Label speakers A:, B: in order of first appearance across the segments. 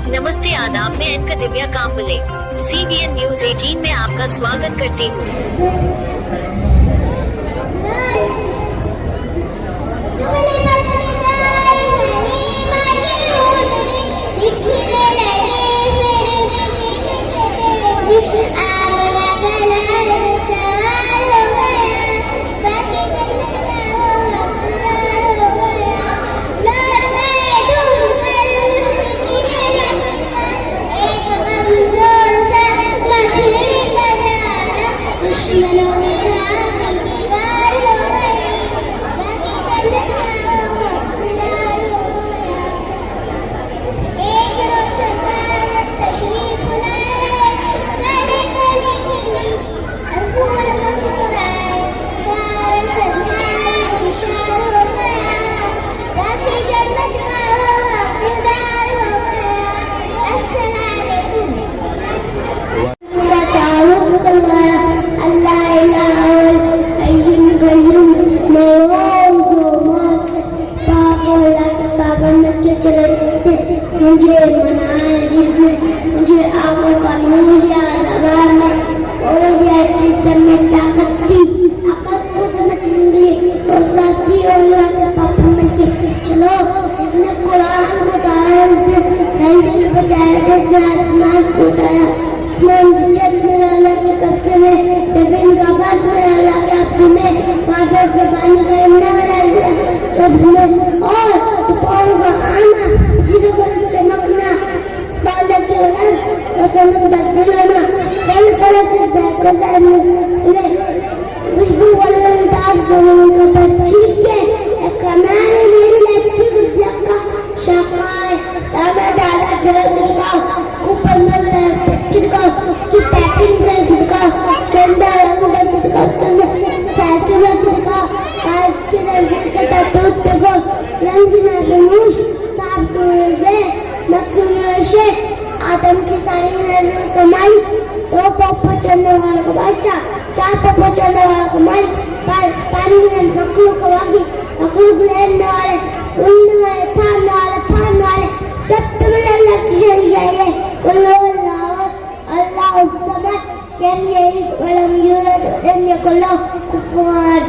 A: नमस्ते आदाब, मैं anchor Divya Kamble CBN news 18 में आपका स्वागत करती हूँ।
B: मुझे मनाया जिसने मुझे आंखों का नूर दिया, ज़बान में बोल दिया जिससे मैं ताकत थी, अकल को समझने के लिए वो साथी और अल्लाह के पापा मन के चलो इसने कुरान को उतारा, इसने तहरीर बचाया, जिसने आसमान को उतारा, आसमान की छत में अल्लाह के कब्जे में, जमीन का बास में अल्लाह के हाथ में, बादल से पानी का इंना में और तूफान का आना, जिधर को चमकना, ताले के रंग और चमकदार दिलाना, कल पलक से गुजर में खुशबू वाले ताज दोनों का बच्ची के कमाने मेरी लड़की गुजर का शाखाए ताना दादा जल का ऊपर मल पेट का उसकी पैकिंग कर का ठंडा रंग का साइकिल का आज के रंग का दूध देखो रंगीना धनुष साफ से नक्शे आदम की सारी नजर कमाई, दो पप्पा चलने वाला को बादशाह, चार पप्पा चलने वाला को मालिक, पानी में मखलूक को वागी, मखलूक लेने वाले, उड़ने वाले, थामने वाले, फाड़ने वाले, सब तुम्हें अल्लाह की शरीयत है। कुल्लू अल्लाह समद, लम यलिद व लम यूलद व लम यकुल लहू कुफुवन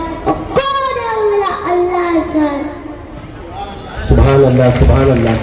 B: अल्लाह सद।
C: सुभान अल्लाह, सुभान अल्लाह।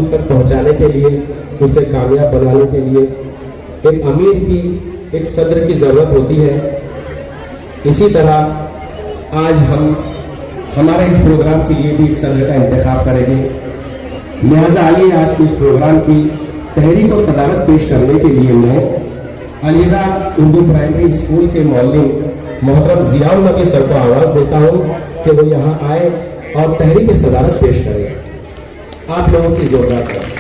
C: मकसूद तक पहुंचाने के लिए, उसे कामयाब बनाने के लिए एक अमीर की, एक सदर की ज़रूरत होती है। इसी तरह आज हम हमारे इस प्रोग्राम के लिए भी एक सदर का इंतखाब करेंगे। लिहाजा आइए आज के इस प्रोग्राम की तहरीक और सदारत पेश करने के लिए मैं अलीरा उर्दू प्राइमरी स्कूल के मौलिम मोहतरम जियाउल नबी सर को आवाज़ देता हूँ कि वो यहाँ आए और तहरीक सदारत पेश करें। आप लोगों की जोरदार करें।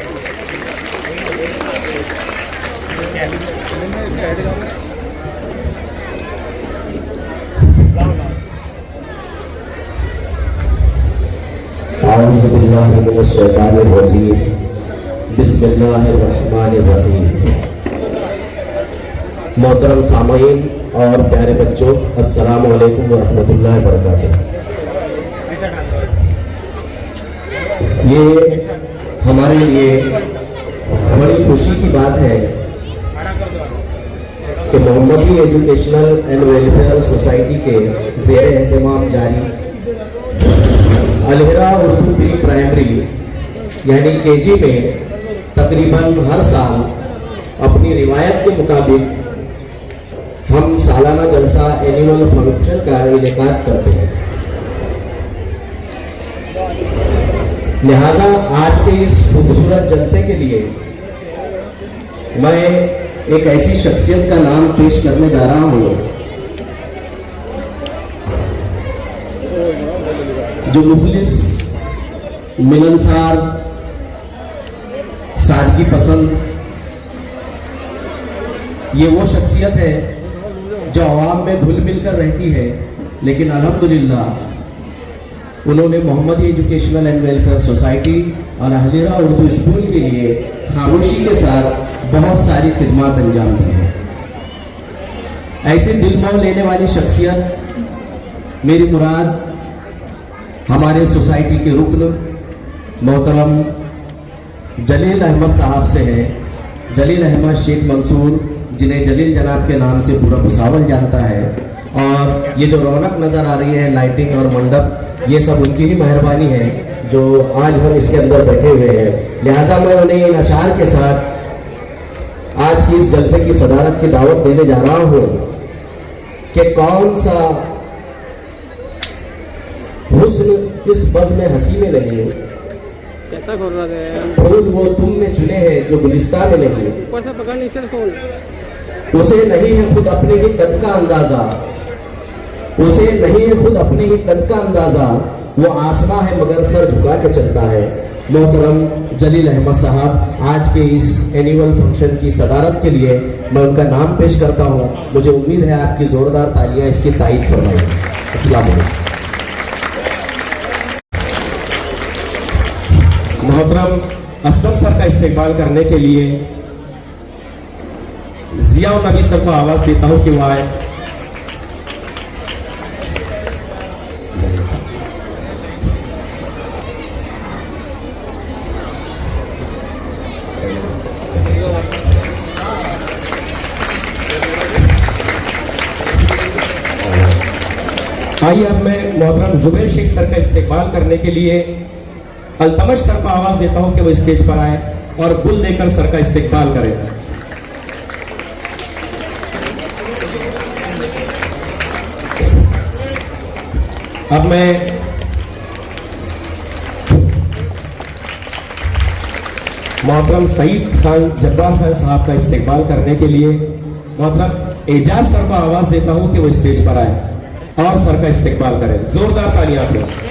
C: औज़ु बिल्लाहि मिनश शैतानिर रजीम, बिस्मिल्लाहिर्रहमानिर रहीम। मोहतरम सामईन और प्यारे बच्चों, अस्सलामु अलैकुम व रहमतुल्लाहि व बरकातुहू। ये हमारे लिए बड़ी खुशी की बात है कि मोहम्मदी एजुकेशनल एंड वेलफेयर सोसाइटी के ज़ेर एहतमाम जारी अलहिरा उर्दू प्री प्राइमरी यानी केजी में तकरीबन हर साल अपनी रिवायत के मुताबिक हम सालाना जलसा एनुअल फंक्शन का इनेकाद करते हैं। लिहाजा आज के इस खूबसूरत जलसे के लिए मैं एक ऐसी शख्सियत का नाम पेश करने जा रहा हूँ जो मुखलिस, मिलनसार, सादगी पसंद, ये वो शख्सियत है जो आवाम में घुल मिल कर रहती है, लेकिन अल्हम्दुलिल्लाह उन्होंने मोहम्मदी एजुकेशनल एंड वेलफेयर सोसाइटी और अहलिरा उर्दू स्कूल के लिए खामोशी के साथ बहुत सारी खिदमत अंजाम दी है। ऐसे दिल मोह लेने वाली शख्सियत मेरी मुराद हमारे सोसाइटी के रुकन मोहतरम जलील अहमद साहब से है। जलील अहमद शेख मंसूर, जिन्हें जलील जनाब के नाम से पूरा भुसावल जानता है। और ये जो रौनक नज़र आ रही है, लाइटिंग और मंडप, ये सब उनकी ही मेहरबानी है जो आज हम इसके अंदर बैठे हुए हैं। लिहाजा मैं उन्हें इन अशार के साथ आज की इस जलसे की सदारत की दावत देने जा रहा हूँ कि कौन सा हुस्न इस बज़्म हंसी में नहीं है,
D: कैसा खोल रहा है?
C: फूल वो तुमने चुने हैं जो गुलिस्तान में नहीं।
D: ऊपर से पकड़, नीचे से खोल।
C: उसे नहीं है खुद अपने ही कद का अंदाजा, उसे नहीं है खुद अपने ही कद का अंदाजा, वो आसमां है मगर सर झुका के चलता है। मोहतरम जलील अहमद साहब आज के इस एनुअल फंक्शन की सदारत के लिए मैं उनका नाम पेश करता हूँ। मुझे उम्मीद है आपकी जोरदार तालियां इसकी तारीफ फरमाएंगी। अस्सलाम वालेकुम। मोहतरम असलम सर का इस्तेमाल करने के लिए जियाउल नबी सर को आवाज देता हूं कि वो आए। आइए अब मैं मोहतरम जुबैर शेख सर का इस्तेमाल करने के लिए अल्तमश सर को आवाज देता हूं कि वो स्टेज पर आए और गुल देकर सर का इस्तेकबाल करें। अब मैं मोहतरम सईद खान जब्बार खान साहब का इस्तेकबाल करने के लिए मोहतरम एजाज सर को आवाज देता हूं कि वो स्टेज पर आए और सर का इस्तेकबाल करें। जोरदार तालियां आप लोग।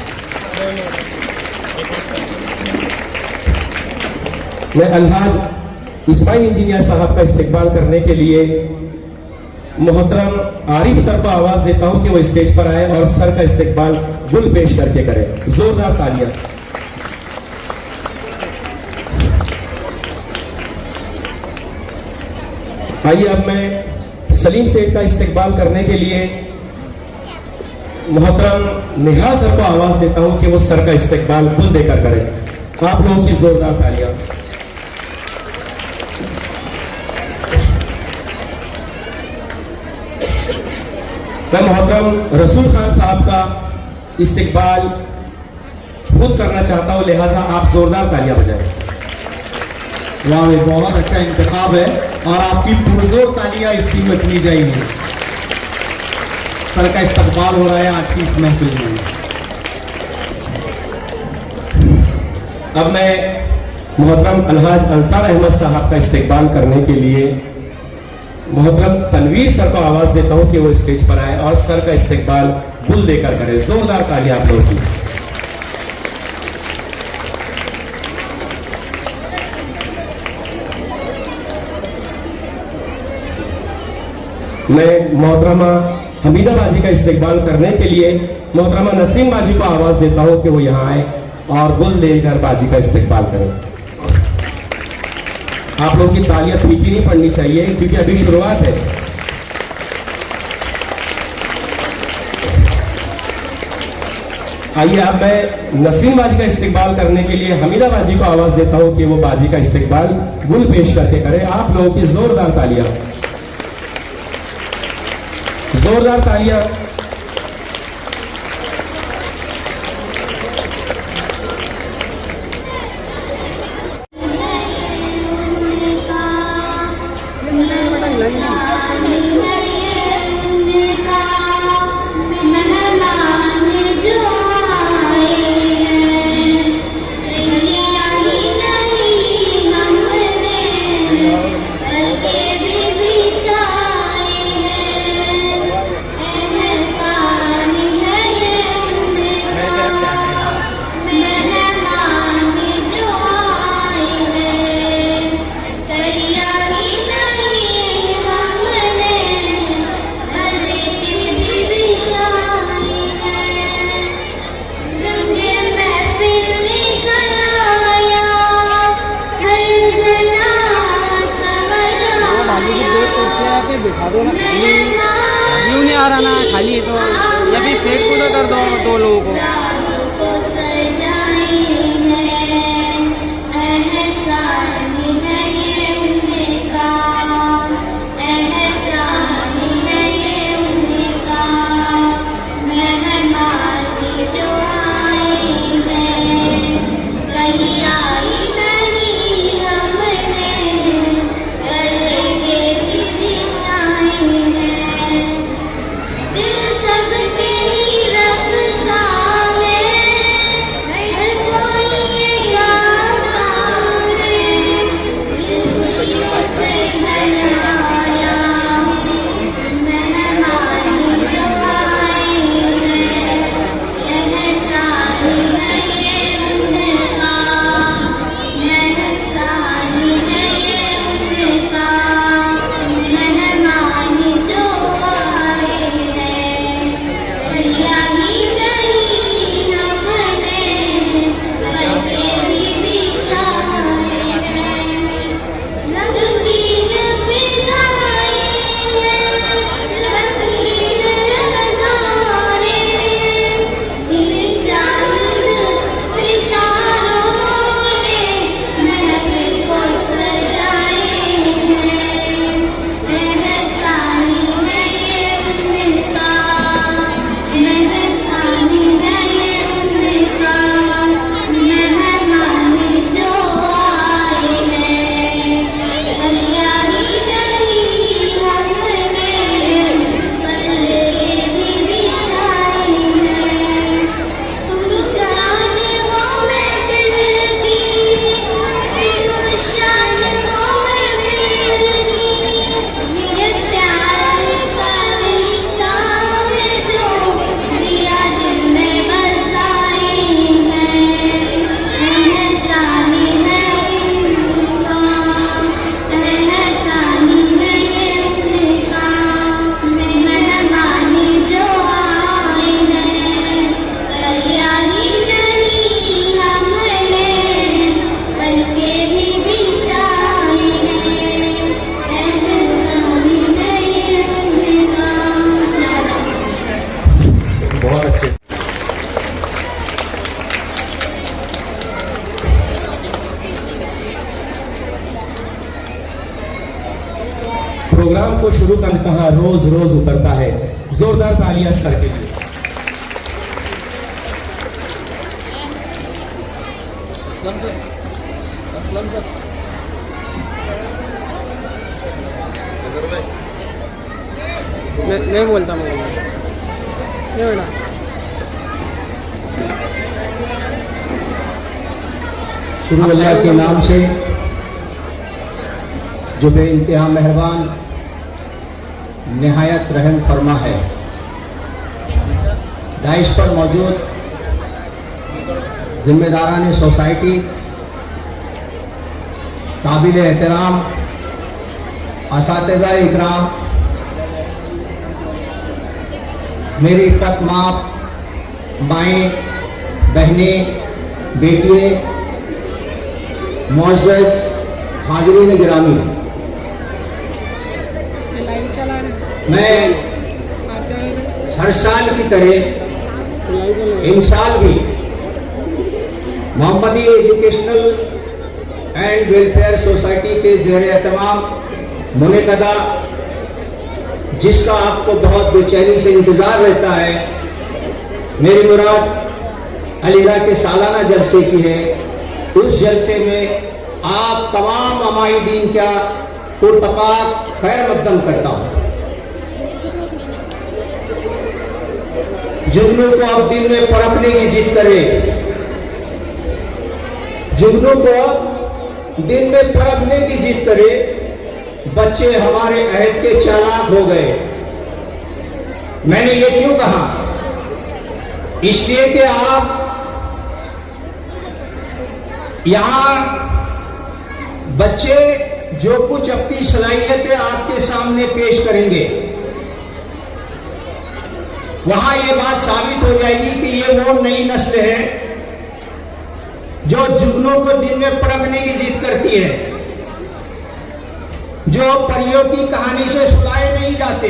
C: मैं अलहाज इस्माइल इंजीनियर साहब का इस्तेकबाल करने के लिए मोहतरम आरिफ सर को आवाज देता हूं कि वो स्टेज पर आए और सर का इस्तेकबाल गुल पेश करके करें। जोरदार तालियां। आइए अब मैं सलीम सेठ का इस्तेकबाल करने के लिए मोहतरम निहाल सर को आवाज देता हूं कि वो सर का इस्तेकबाल गुल देकर करें। आप लोगों की जोरदार तालियां। मैं मोहतरम रसूल खान साहब का इस्तेकबाल खुद करना चाहता हूं, लिहाजा आप जोरदार तालियां बजाएं।
E: वाह, ये बहुत अच्छा इंतखाब है और आपकी पुरजोर तालियां इस टीम में सुनी जाएगी। सर का इस्तकबाल हो रहा है आज की इस महफिल में।
C: अब मैं मोहतरम अलहाज अंसार अहमद साहब का इस्तकबाल करने के लिए मोहतरम तनवीर सर को आवाज देता हूं कि वो स्टेज पर आए और सर का इस्तकबाल गुल देकर करें। जोरदार तालियां आप लोगों की। मैं मोहतरमा हमीदा बाजी का इस्तकबाल करने के लिए मोहतरमा नसीम बाजी को आवाज देता हूं कि वो यहां आए और गुल देकर बाजी का इस्तकबाल करें। आप लोगों की तालियां फीकी नहीं पड़नी चाहिए क्योंकि अभी शुरुआत है। आइए अब मैं नसीम बाजी का इस्तकबाल करने के लिए हमीदा बाजी को आवाज देता हूं कि वो बाजी का इस्तकबाल गुल पेश करके करें। आप लोगों की जोरदार तालियां, जोरदार तालियां।
D: बिठा दो ना, व्यू नहीं आ रहा ना, खाली है तो या फिर सेट को कर दो दो लोगों को। प्रोग्राम को शुरू कर कहा रोज रोज उतरता है। जोरदार तालियां सर के लिए। असलम सर, मैं बोलता हूँ ये बेटा
E: शुरू अल्लाह के नाम से जो बे इंतहा मेहरबान नहायत रहम फरमा है। दाइश पर मौजूद जिम्मेदारान सोसाइटी, काबिल एहतराम असातिज़ा इकराम, मेरी इफ़्फ़त माँ माएँ बहनें बेटिए मुअज़्ज़ज़ हाज़रीन गिरामी, मैं हर साल की तरह इन साल भी मोहम्मदी एजुकेशनल एंड वेलफेयर सोसाइटी के ज़ेर एहतमाम मुनक़दा, जिसका आपको बहुत बेचैनी से इंतज़ार रहता है, मेरी मुराद अलीगढ़ के सालाना जलसे की है। उस जलसे में आप तमाम अमाइदीन का पुरतपाक खैर मकदम करता हूँ। जुगनू को अब दिन में परखने की जिद करे, जुगनू को दिन में परखने की जिद करे। बच्चे हमारे अहद के चालाक हो गए। मैंने ये क्यों कहा? इसलिए कि आप यहां बच्चे जो कुछ अपनी सलाहियतें आपके सामने पेश करेंगे, वहां ये बात साबित हो जाएगी कि ये वो नई नस्ल है जो जुगनों को दिन में परखने की जिद करती है, जो परियों की कहानी से सुलाए नहीं जाते,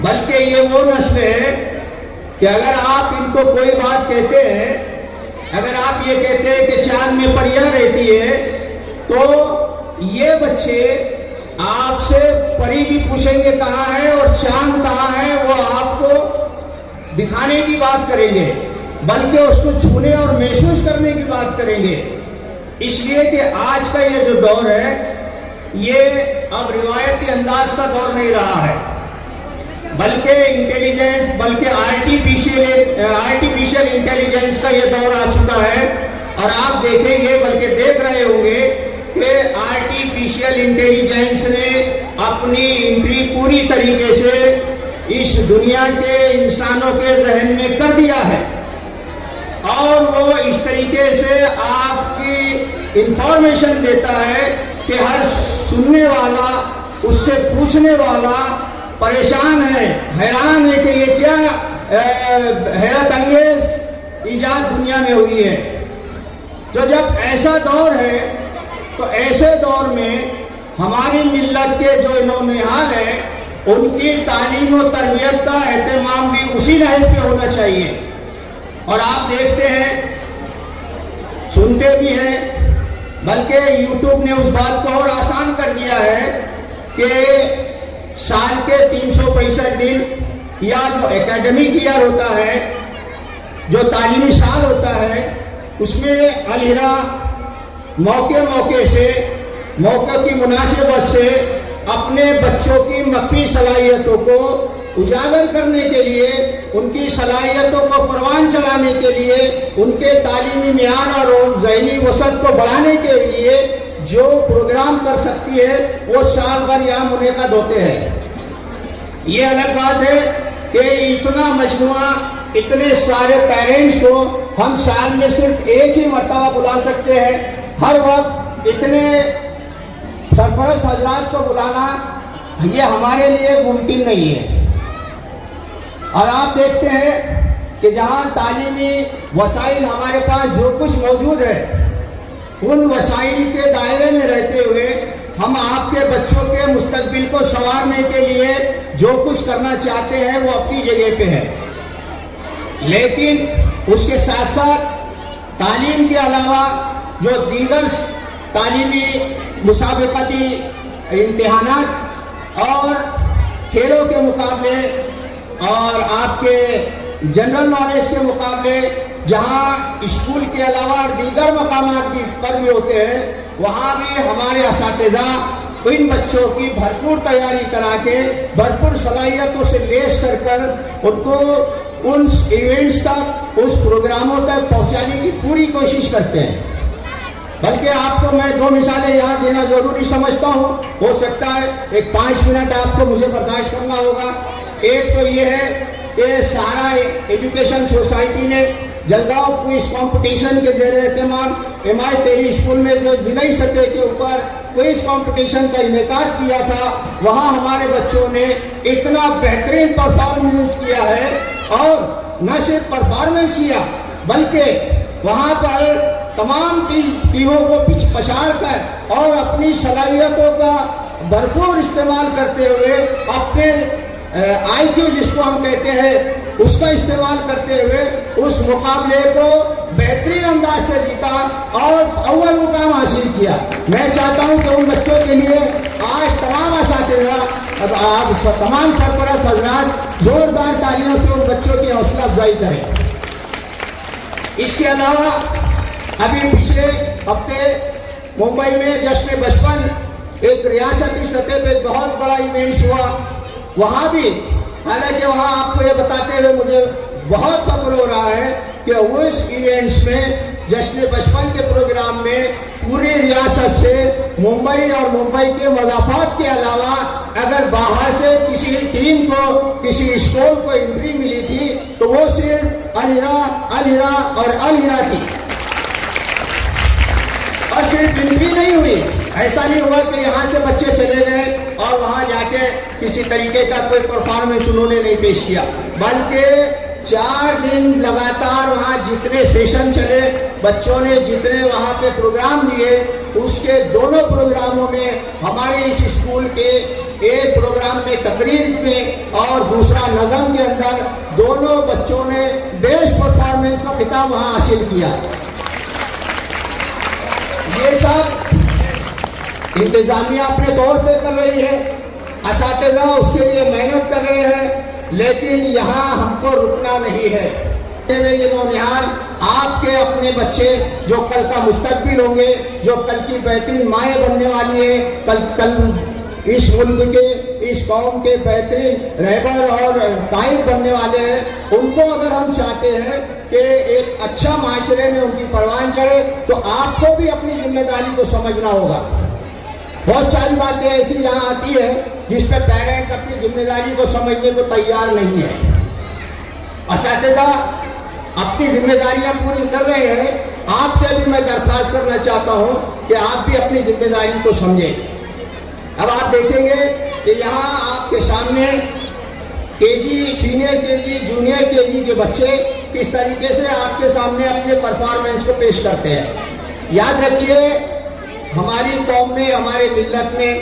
E: बल्कि ये वो नस्ल है कि अगर आप इनको कोई बात कहते हैं, अगर आप ये कहते हैं कि चांद में परियां रहती है, तो ये बच्चे आपसे परी भी पूछेंगे कहाँ है और चांद कहाँ है, वो आपको दिखाने की बात करेंगे, बल्कि उसको छूने और महसूस करने की बात करेंगे। इसलिए कि आज का ये जो दौर है, ये अब रिवायती अंदाज का दौर नहीं रहा है, बल्कि इंटेलिजेंस, बल्कि आर्टिफिशियल इंटेलिजेंस का ये दौर आ चुका है। और आप देखेंगे, बल्कि देख रहे होंगे कि आर्टिफिशियल इंटेलिजेंस ने अपनी एंट्री पूरी तरीके से इस दुनिया के इंसानों के जहन में कर दिया है, और वो इस तरीके से आपकी इंफॉर्मेशन देता है कि हर सुनने वाला, उससे पूछने वाला परेशान है, हैरान है कि ये क्या हैरत अंगेज इजाद दुनिया में हुई है। तो जब ऐसा दौर है, तो ऐसे दौर में हमारी मिल्लत के जो नौनिहाल है, उनकी तालीम और तरबियत का एहतमाम भी उसी नहज पे होना चाहिए। और आप देखते हैं, सुनते भी हैं, बल्कि यूट्यूब ने उस बात को और आसान कर दिया है कि साल के 365 दिन, या जो एकेडमिक ईयर होता है, जो तालीमी साल होता है, उसमें अलीरा मौके से, मौके की मुनासिबत से अपने बच्चों की मख्फी सलाहियतों को उजागर करने के लिए, उनकी सलाहियतों को परवान चलाने के लिए, उनके तालीमी म्यार और ज़हनी वसत को बढ़ाने के लिए जो प्रोग्राम कर सकती है, वो साल भर यहाँ मुनक़द होते हैं। ये अलग बात है कि इतना मजमुआ, इतने सारे पेरेंट्स को हम साल में सिर्फ एक ही मरतबा बुला सकते हैं। हर वक्त इतने सरपरस्त हजरात को बुलाना, ये हमारे लिए मुमकिन नहीं है। और आप देखते हैं कि जहाँ तालीमी वसाइल हमारे पास जो कुछ मौजूद है, उन वसाइल के दायरे में रहते हुए हम आपके बच्चों के मुस्तकबिल को संवारने के लिए जो कुछ करना चाहते हैं, वो अपनी जगह पे है। लेकिन उसके साथ साथ तालीम के अलावा जो दीगर तालीमी मुसाबकती इम्तिहानात और खेलों के मुकाबले और आपके जनरल नॉलेज के मुकाबले, जहाँ स्कूल के अलावा दीगर मकामात पर भी होते हैं, वहाँ भी हमारे असातिज़ा इन बच्चों की भरपूर तैयारी करा के भरपूर सलाहियतों से लेस कर उनको उन इवेंट्स तक, उस प्रोग्रामों तक पहुंचाने की पूरी कोशिश करते हैं। बल्कि आपको मैं 2 मिसालें यहाँ देना जरूरी समझता हूँ। हो सकता है एक 5 मिनट आपको मुझे बर्दाश्त करना होगा। एक तो ये है कि सारा एजुकेशन सोसाइटी ने जलगांव क्विज कंपटीशन के जेर एहतमाम MI टेली स्कूल में जो जिलाई सतह के ऊपर क्विज कंपटीशन का इनेकाद किया था, वहाँ हमारे बच्चों ने इतना बेहतरीन परफॉर्मेंस किया है। और न सिर्फ परफॉर्मेंस किया बल्कि वहाँ पर तमाम टीमों को पछाड़ कर और अपनी सलाहियतों का भरपूर इस्तेमाल करते हुए अपने IQ जिसको हम कहते हैं उसका इस्तेमाल करते हुए उस मुकाबले को बेहतरीन अंदाज से जीता और अव्वल मुकाम हासिल किया। मैं चाहता हूं कि उन बच्चों के लिए आज तमाम असातिज़ा, आप तमाम सरपरस्त हज़रात जोरदार तालियों से उन बच्चों की हौसला अफजाई करें। इसके अलावा अभी पिछले हफ्ते मुंबई में जश्न बचपन एक रियासती सतह पे बहुत बड़ा इवेंट्स हुआ। वहां भी, हालांकि वहां आपको ये बताते हुए मुझे बहुत फख्र हो रहा है कि उस इवेंट्स में जश्न बचपन के प्रोग्राम में पूरी रियासत से मुंबई और मुंबई के मज़ाफ़ात के अलावा अगर बाहर से किसी टीम को, किसी स्कूल को एंट्री मिली थी तो वो सिर्फ अल-हिरा और अल-हिरा थी। और सिर्फ एंट्री नहीं हुई, ऐसा नहीं हुआ कि यहाँ से बच्चे चले गए और वहाँ जाके किसी तरीके का कोई परफॉर्मेंस उन्होंने नहीं पेश किया, बल्कि 4 दिन लगातार वहाँ जितने सेशन चले, बच्चों ने जितने वहाँ पे प्रोग्राम दिए, उसके दोनों प्रोग्रामों में हमारे इस स्कूल के एक प्रोग्राम में तकरीर में और दूसरा नज़म के अंदर दोनों बच्चों ने बेस्ट परफॉर्मेंस का खिताब वहाँ हासिल किया। ये सब इंतजामिया अपने तौर पे कर रही है, असातिज़ा उसके लिए मेहनत कर रहे हैं, लेकिन यहाँ हमको रुकना नहीं है। ये नौनिहाल आपके अपने बच्चे जो कल का मुस्तकबिल होंगे, जो कल की बेहतरीन माएँ बनने वाली है, कल इस मुल्क के, इस कौम के बेहतरीन रहबर और कायद बनने वाले हैं, उनको अगर हम चाहते हैं कि एक अच्छा माशरे में उनकी परवान चढ़े तो आपको भी अपनी जिम्मेदारी को समझना होगा। बहुत सारी बातें ऐसी यहाँ आती है जिस पे पेरेंट्स अपनी जिम्मेदारी को समझने को तैयार नहीं है। असातिज़ा अपनी जिम्मेदारियां पूरी कर रहे हैं, आपसे भी मैं दरख्वास्त करना चाहता हूँ कि आप भी अपनी जिम्मेदारी को समझें। अब आप देखेंगे कि यहाँ आपके सामने KG, senior KG, junior KG के बच्चे किस तरीके से आपके सामने अपने परफॉर्मेंस को पेश करते हैं। याद रखिए, हमारी कौम में, हमारे मिल्लत में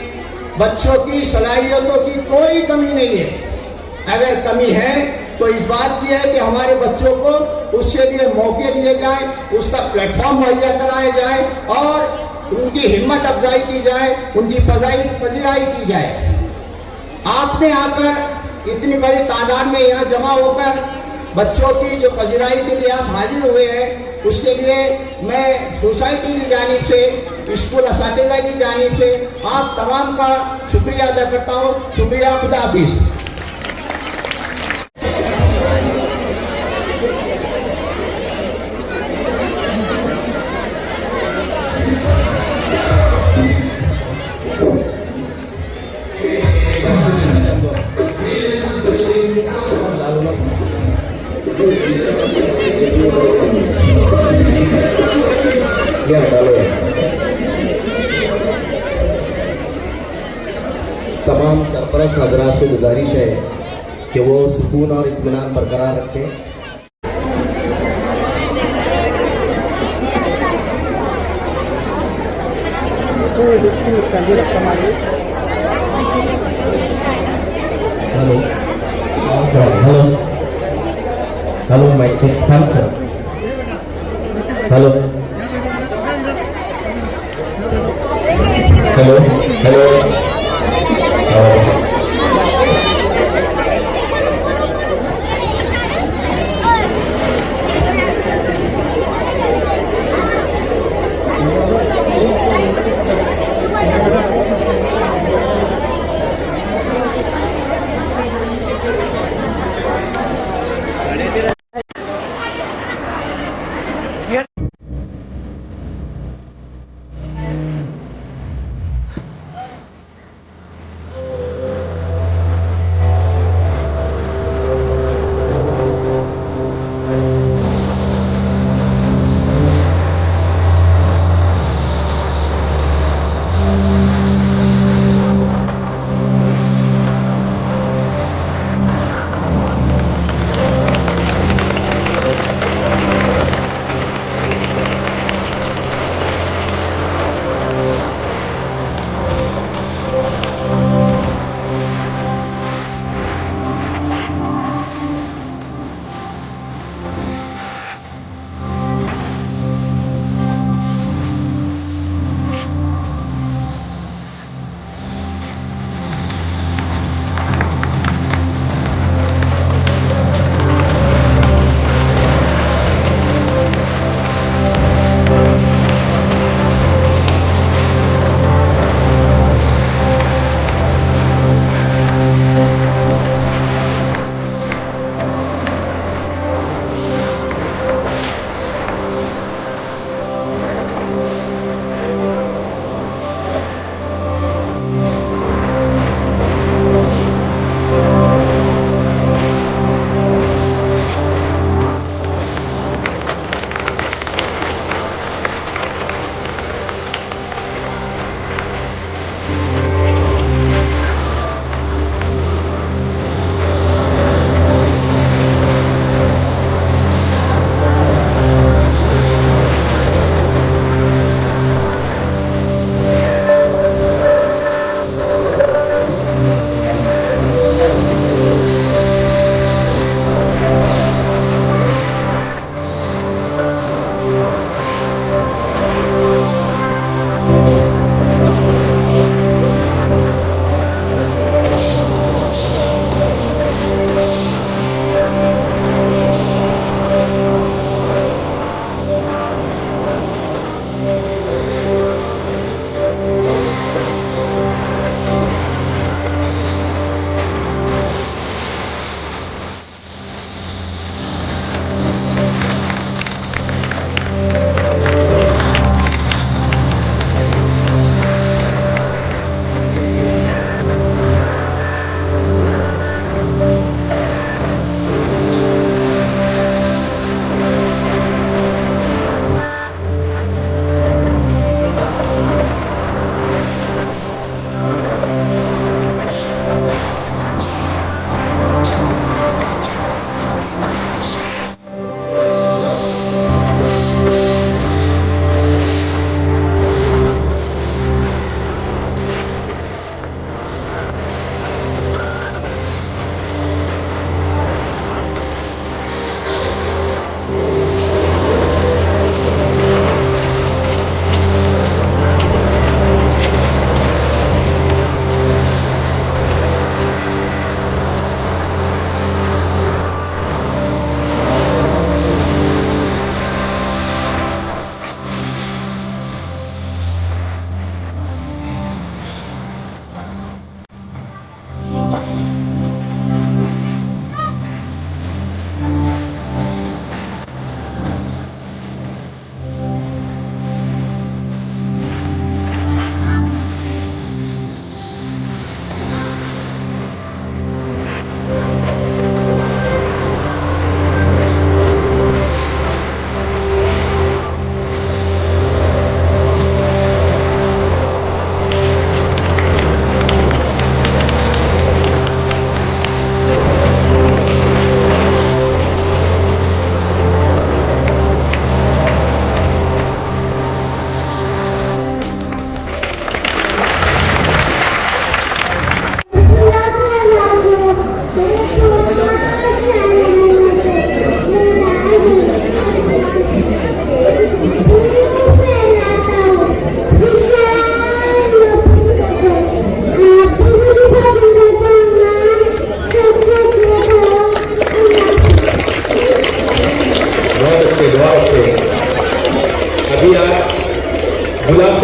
E: बच्चों की सलाहियतों की कोई कमी नहीं है। अगर कमी है तो इस बात की है कि हमारे बच्चों को उसके लिए मौके दिए जाए, उसका प्लेटफॉर्म मुहैया कराया जाए और उनकी हिम्मत अफजाई की जाए, उनकी पजीराई की जाए। आपने आकर इतनी बड़ी तादाद में यहाँ जमा होकर बच्चों की जो पजीराई के लिए आप हाजिर हुए हैं, उसके लिए मैं सोसाइटी की जानिब से, स्कूल असातिज़ा की जानिब से आप तमाम का शुक्रिया अदा करता हूँ। शुक्रिया, खुदा हाफिज़।
C: तमाम सरपरस्त हजरात से गुजारिश है कि वो सुकून और इत्मीनान बरकरार रखें। Hello hello hello, mike check, thanks sir. Hello hello hello,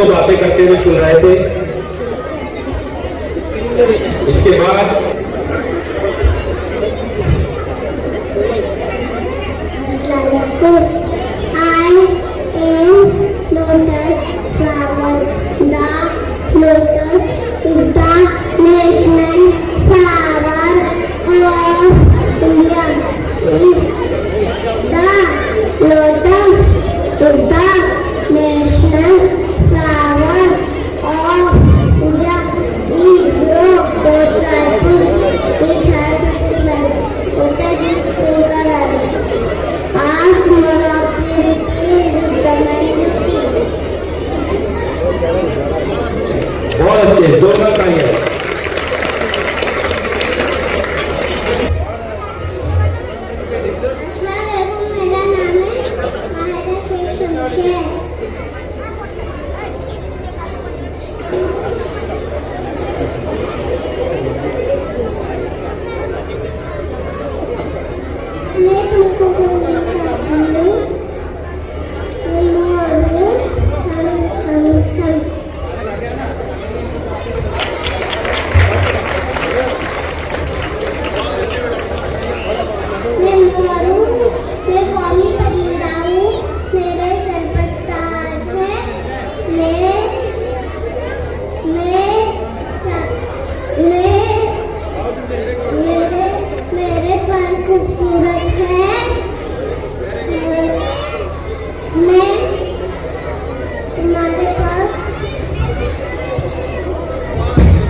C: दोनों बातें करते हुए सुन रहे थे। इसके बाद
B: I am lotus flower. The lotus is the national flower of India. The lotus is the national flower of India. It grows both sides. It has its legs. Lotus is pink color. Ask more of purity with the humanity.
C: बहुत अच्छे, जोरदार तालियां।
B: अस्सलाम वालेकुम, मेरा नाम है माहिरा शेख शमशेर। मैं तुमको बोलना चाहती हूँ चल चल चल। मैं मोर हूँ, मैं कौमी परिंदा हूँ, मेरे सर पर ताज है। मैं मेरे पर खूबसूरत है। मैं तुम्हारे पास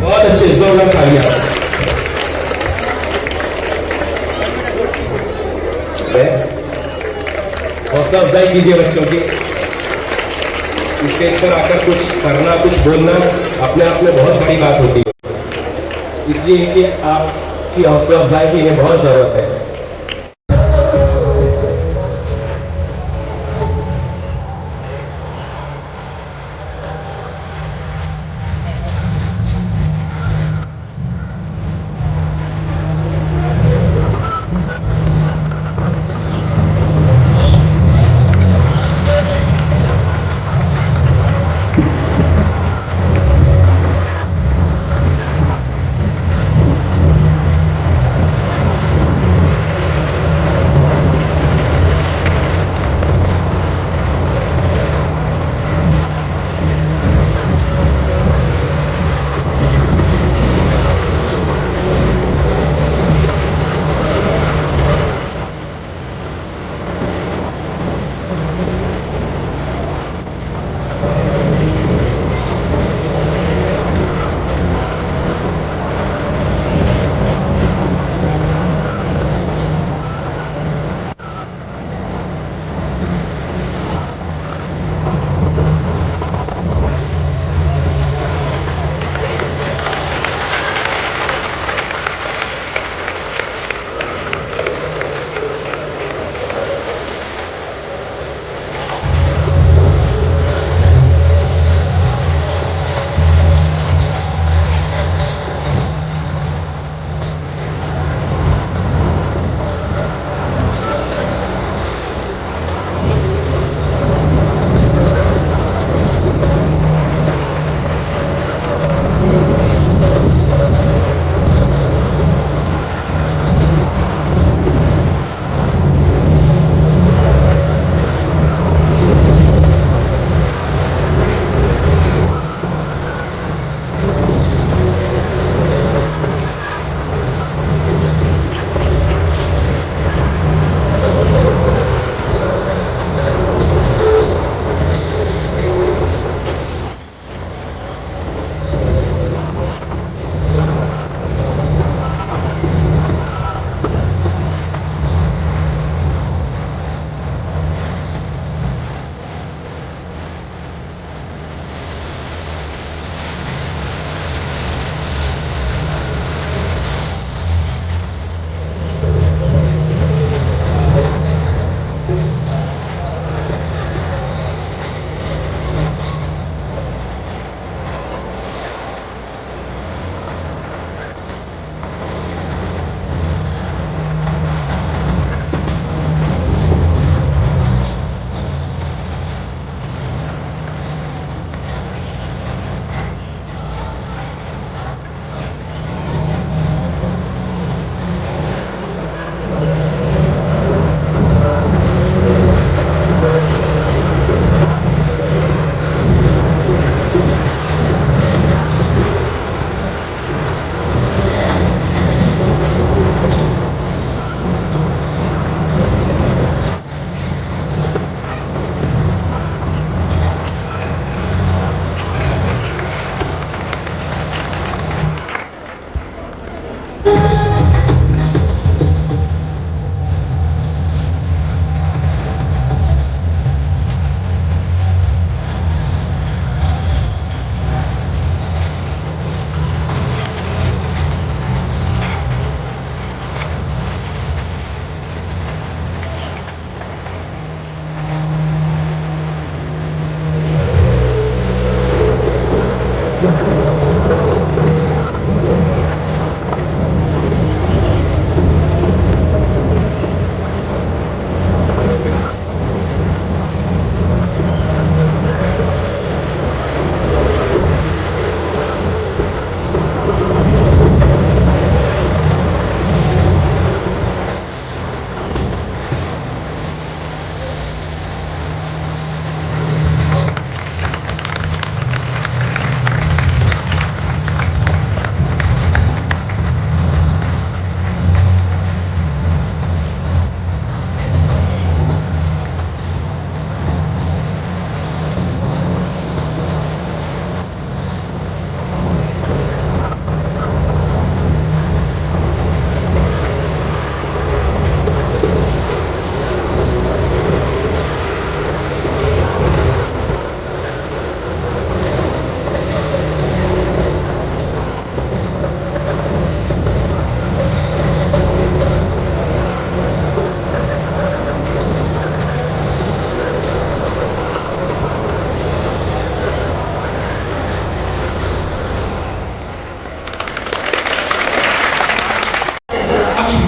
C: बहुत अच्छे, जोरदार तालियां। हौसला अफजाई कीजिए बच्चों की। स्टेज पर आकर कुछ करना, कुछ बोलना अपने आप में बहुत बड़ी बात होती है, इसलिए कि आपकी हौसला अफजाई की इन्हें बहुत जरूरत है।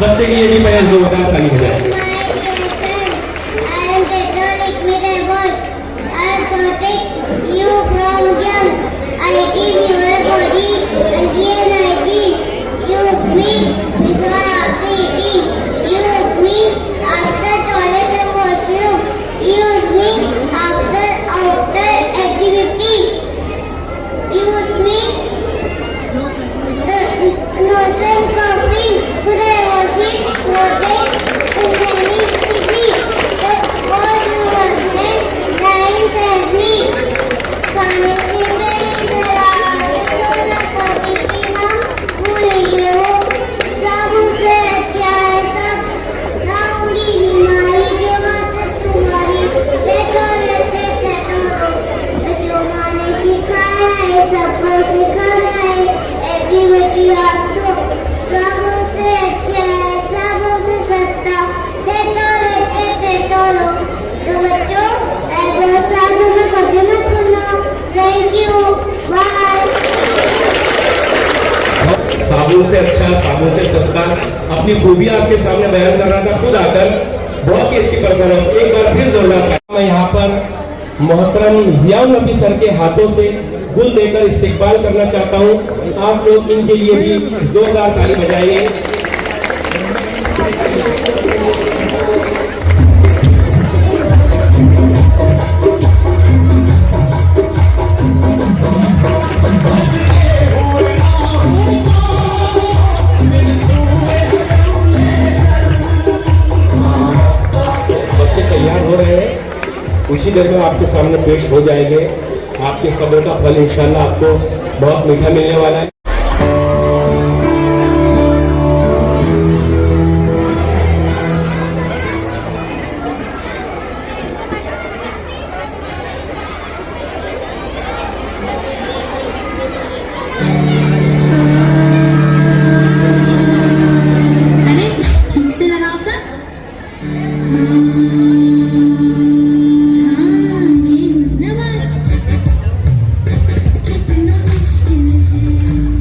C: बच्चे के लिए भी मैं जोरदार ताली बजाएं।
B: I am Catholic Mirabos. I protect you from germs. I give you a body and DNA. Use me before after eating. Use me after toilet and washroom. Use me after outer activity. Use me nose and coughing. Could I wash it? Protect many disease. All you want and dying sadly. Pharmacy में दरार सोना कभी पीना भूलेंगे हो। सब उनसे अच्छा है सब। राउंडी बीमारी जो आदत तुम्हारी लेटो जो माँ ने सिखाया है सबको सिखाना है। एवरीबॉडी आपको सब उनसे अच्छा है सब उनसे सस्ता। लेटो तो बच्चों बहुत सालों में कभी मत भूलना। Thank you bye.
C: साबुन से अच्छा, साबुन से सस्ता, अपनी खूबी आपके सामने बयान कर रहा था खुद आकर। बहुत ही अच्छी परफॉर्मेंस, एक बार फिर जोरदार। मैं यहाँ पर मोहतरम जियाउल नबी सर के हाथों से गुल देकर इस्तेकबाल करना चाहता हूँ। आप लोग इनके लिए भी जोरदार ताली बजाइए। तैयार हो रहे हैं, कुछ ही देर में आपके सामने पेश हो जाएंगे। आपके सब्र का फल इंशाल्लाह आपको बहुत मीठा मिलने वाला है।
A: अरे ठीक से लगाओ सर। कितना मुश्किल है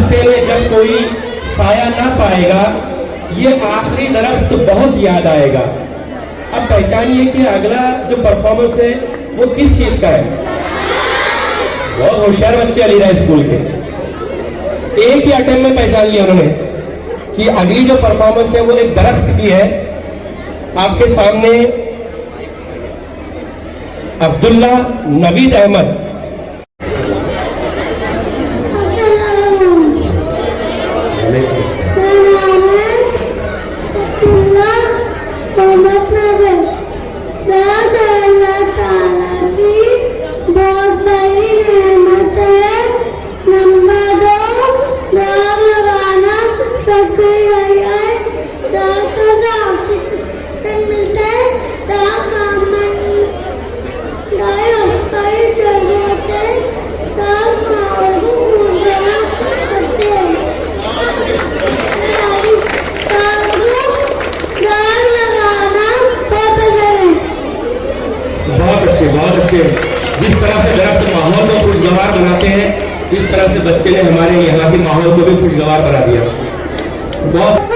C: रास्ते में जब कोई साया ना पाएगा, ये आखिरी दरख्त बहुत याद आएगा। अब पहचानिए कि अगला जो परफॉर्मेंस है वो किस चीज का है। बहुत होशियार बच्चे अलीराज स्कूल के, एक ही अटेम्प्ट में पहचान लिया उन्होंने कि अगली जो परफॉर्मेंस है वो एक दरख्त की है। आपके सामने अब्दुल्ला नवीद अहमद। बहुत अच्छे। जिस तरह से दरख्त माहौल को खुशगवार बनाते हैं, इस तरह से बच्चे ने हमारे यहाँ के माहौल को भी खुशगवार बना दिया। बहुत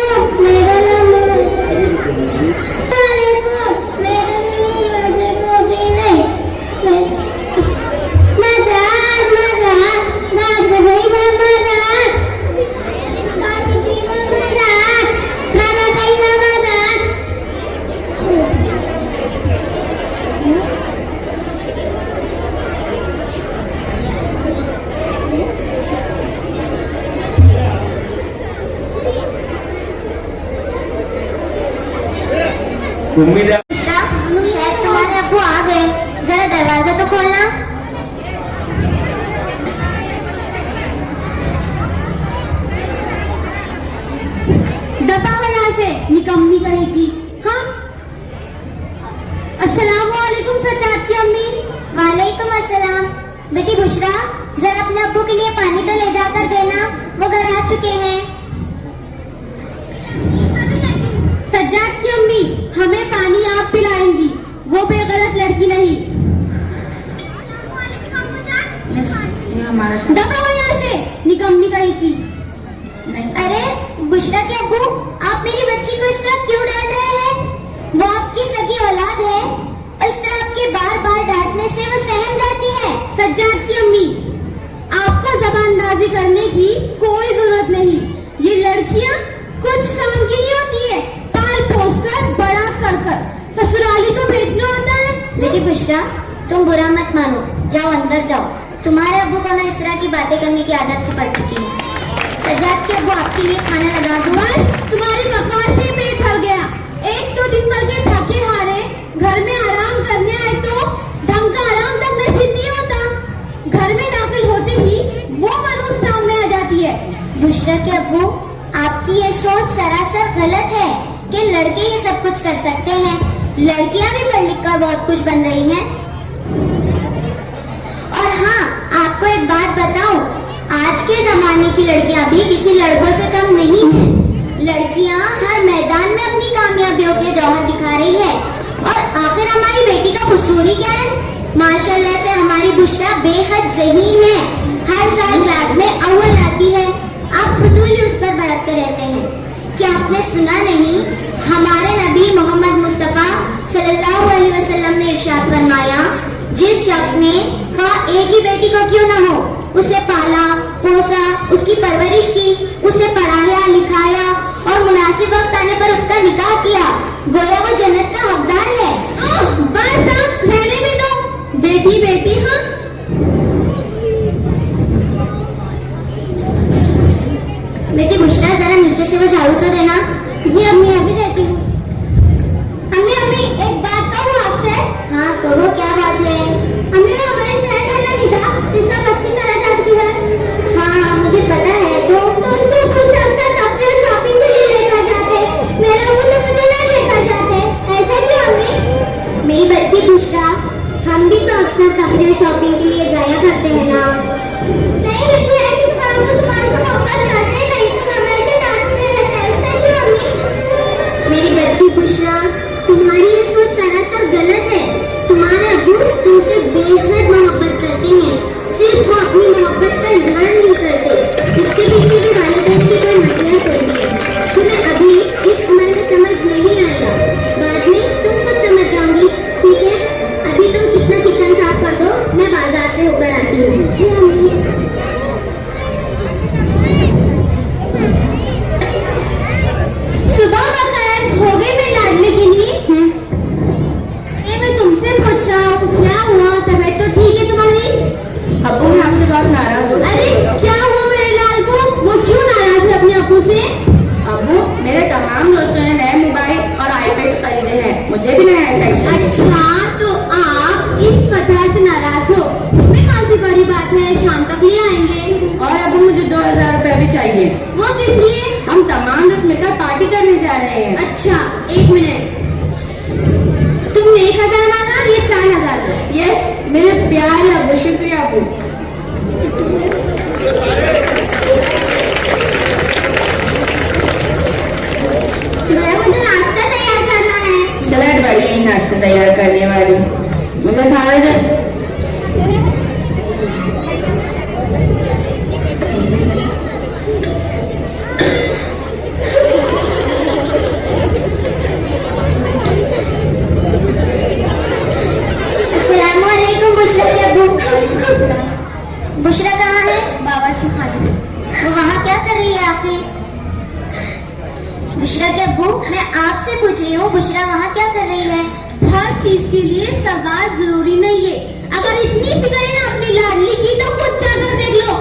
C: उम्मीद है
B: शायद तुम्हारे अब्बू आ गए, जरा दरवाजा तो खोलना।
F: दफा वाला से निकम्मी कहेगी। हाँ, अस्सलामुअलैकुम सज्जाद की अम्मी।
B: वालेकुम अस्सलाम। बेटी बुशरा, जरा अपने अब्बू के लिए पानी तो ले जाकर देना, वो घर आ चुके हैं।
F: सज्जाद की अम्मी, हमें पानी आप पिलाएंगी, वो बेगलत लड़की नहीं। दफा हो यहाँ से, निकम्मी कहेगी।
B: अरे बुशरा के अब्बू, आप मेरी बच्ची को इस तरह क्यों डांट रहे हैं? वो आपकी सगी औलाद है, इस तरह आपके बार बार डांटने से वो सहम जाती है।
F: सज्जाद की अम्मी, आपको जबानदाजी करने की कोई जरूरत नहीं। ये लड़कियाँ कुछ काम की नहीं होती है, पाल पोस कर बड़ा कर कर ससुराली को भेजना होता है।
B: बेटी बुशरा, तुम बुरा मत मानो, जाओ अंदर जाओ। तुम्हारे अब्बू को ना इस तरह की बातें करने की आदत से पड़ चुकी है। सज्जाद के अब्बू आपके लिए खाना लगा दूं?
F: बस तुम्हारी बकवास से पेट भर गया। एक तो दिन भर के थके हारे घर में आराम करने आए तो ढंग का आराम तक नसीब नहीं होता। घर में दाखिल होते ही वो मनुष्य सामने आ जाती है।
B: बुशरा के अब्बू, आपकी ये सोच सरासर गलत है कि लड़के ये सब कुछ कर सकते हैं। लड़कियां भी पढ़ लिख कर बहुत कुछ बन रही हैं। और हाँ, आपको एक बात बताऊं, आज के जमाने की लड़कियां भी किसी लड़कों से कम नहीं है। लड़कियां हर मैदान में अपनी कामयाबियों के जौहर दिखा रही है। और आखिर हमारी बेटी का कसूर ही क्या है? माशाल्लाह से हमारी बुशरा बेहद ज़हीन है, हर साल क्लास में अव्वल आती है। आप फजूल ही उस पर भड़कते रहते हैं। क्या आपने सुना नहीं, हमारे नबी मोहम्मद मुस्तफ़ा सल्लल्लाहु अलैहि वसल्लम ने इरशाद फरमाया, जिस शख्स ने एक ही बेटी को क्यों ना हो, उसे पाला पोसा, उसकी परवरिश की, उसे पढ़ाया लिखाया और मुनासिब वक्त आने पर उसका निकाह किया, गोया वो जन्नत का हकदार है।
F: बस आप रहने भी दो, बेटी बेटी। हाँ,
B: बेटी बुशरा, जरा नीचे से वो झाड़ू तो देना। जी अम्मी, अभी देती हूँ।
F: अम्मी अम्मी, एक बात कहूँ आपसे।
B: हाँ कहो, क्या बात है?
F: अम्मी, हमारी फ्रेंड अनीता जिसका बच्ची तरह जाती है।
B: हाँ मुझे पता है। तो
F: उसको कुछ अक्सर कपड़े शॉपिंग के लिए लेकर जाते, मेरा मुझे मुझे नहीं लेकर जाते। ऐसा क्यों अम्मी?
B: मेरी बच्ची बुशरा, हम भी तो अक्सर कपड़े शॉपिंग के लिए जाया करते हैं ना।
F: नहीं बेटी, है कि हम तो तुम्हारे से मोहब्बत करते नहीं, तुम हमेशा डांटते रहते। ऐसा क्यों अम्मी?
B: मेरी बच्ची बुशरा, तुम्हारी ये सोच सरासर गलत है। तुम्हारे अब्बू तुम
F: मुझे भी नया टेंशन। अच्छा तो आप इस पतला से नाराज हो, इसमें कौन सी बड़ी बात है, शाम तक ले आएंगे। और अब मुझे 2000 रुपए भी चाहिए। वो किस लिए? हम तमाम दोस्त मिलकर पार्टी करने जा रहे हैं। अच्छा 1 मिनट, तुमने 1000 मांगा, ये 4000। यस मेरे प्यारे अबू, शुक्रिया अबू। मुझे नाश्ता तैयार करना है। चला बड़ी यही नाश्ता तैयार करने वाली, मुझे खा दे।
B: बुशरा कहाँ है?
F: बावर्ची खाने।
B: वो वहाँ क्या कर रही है आखिर? बुशरा के अब्बू, मैं आपसे पूछ रही हूँ, बुशरा वहाँ क्या कर रही है?
F: हर चीज के लिए सगात जरूरी नहीं है। अगर इतनी फिक्र है ना अपनी लाडली की तो खुद जाकर देख लो।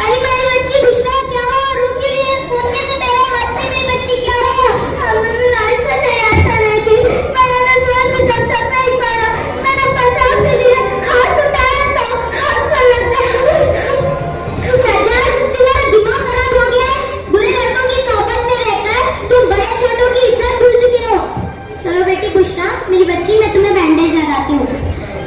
B: अरे मेरी बच्ची बुशरा, क्या हुआ? रुक रही है, फोन कैसे मेरे हाथ से? मेरी बच्ची क्या हुआ?
F: नाश्ता तैयार कर रही थी, मैंने तुरंत डॉक्टर नहीं पाया, मैंने बचाव के लिए हाथ उठाया तो हाथ पर लग गया।
B: सज्जाद, तुम्हारा दिमाग खराब हो गया है? बुरे लड़कों की सोबत में रहकर तुम बड़े छोटों की इज्जत भूल चुके हो। चलो बेटी बुशरा, मेरी बच्ची, मैं तुम्हें बैंडेज लगाती हूँ।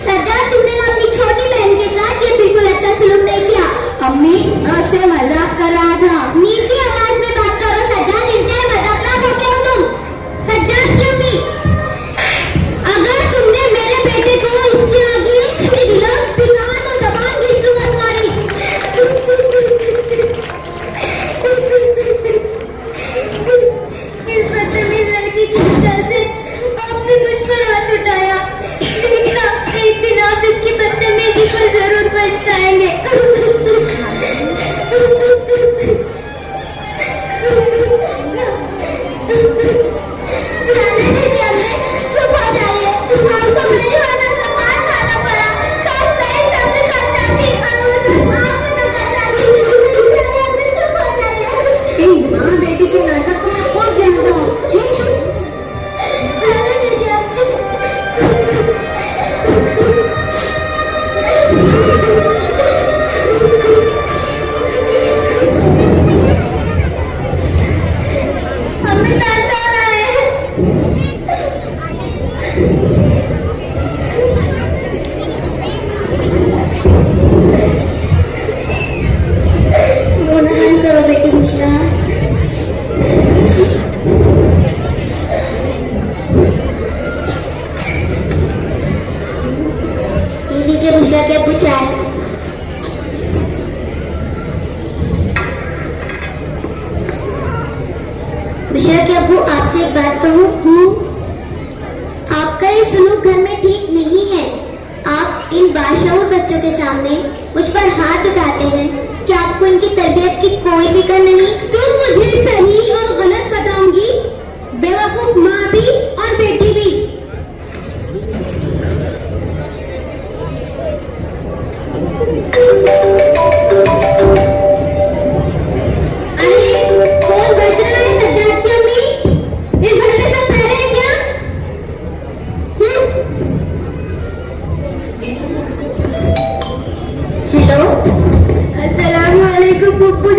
B: सज्जाद, तुमने ना अपनी छोटी बहन के साथ ये बिल्कुल अच्छा सुलूक नहीं किया।
F: अम्मी उससे मजाक कर रहा था।
B: नीचे आवाज में बात करो सज्जाद, इंतहा मजाक हो गए हो तुम।
F: सज्जाद की अम्मी, अगर तुमने मेरे बेटे को इसके आगे एक लफ्ज भी कहा तो जबान भी तुम्हारी मारी। इस बदतमीज लड़की की वजह से आपने मुझ पर हाथ उठाया। एक दिन आप इसकी बदतमीजी को जरूर पछताएंगे। चुप हो जाइए, आपको मेरी वजह से मार खाना पड़ा। सब सही सबसे करता थी, आपने तो करता थी। चुप हो जाइए। माँ बेटी के नाटक को मैं खूब जानता हूँ। हमें डरता रहा है।
B: रोना बंद करो बेटी बुशरा। ये लीजिए बुशरा के अब्बू चाय। बुशरा के अब्बू, आपसे एक बात कहूँ? आपका ये सुलूक घर में ठीक नहीं है। आप इन बाशऊर बच्चों के सामने मुझ पर हाथ उठाते हैं। क्या आपको इनकी तरबियत की कोई फिक्र नहीं?
F: तुम मुझे सही और गलत बताऊंगी, बेवकूफ माँ भी और बेटी भी। अरे कौन बज रहा है? सज्जाद की अम्मी, इस घर में सब रह रहे हैं क्या?
B: हेलो,
F: अस्सलाम वालेकुम बुब्बू।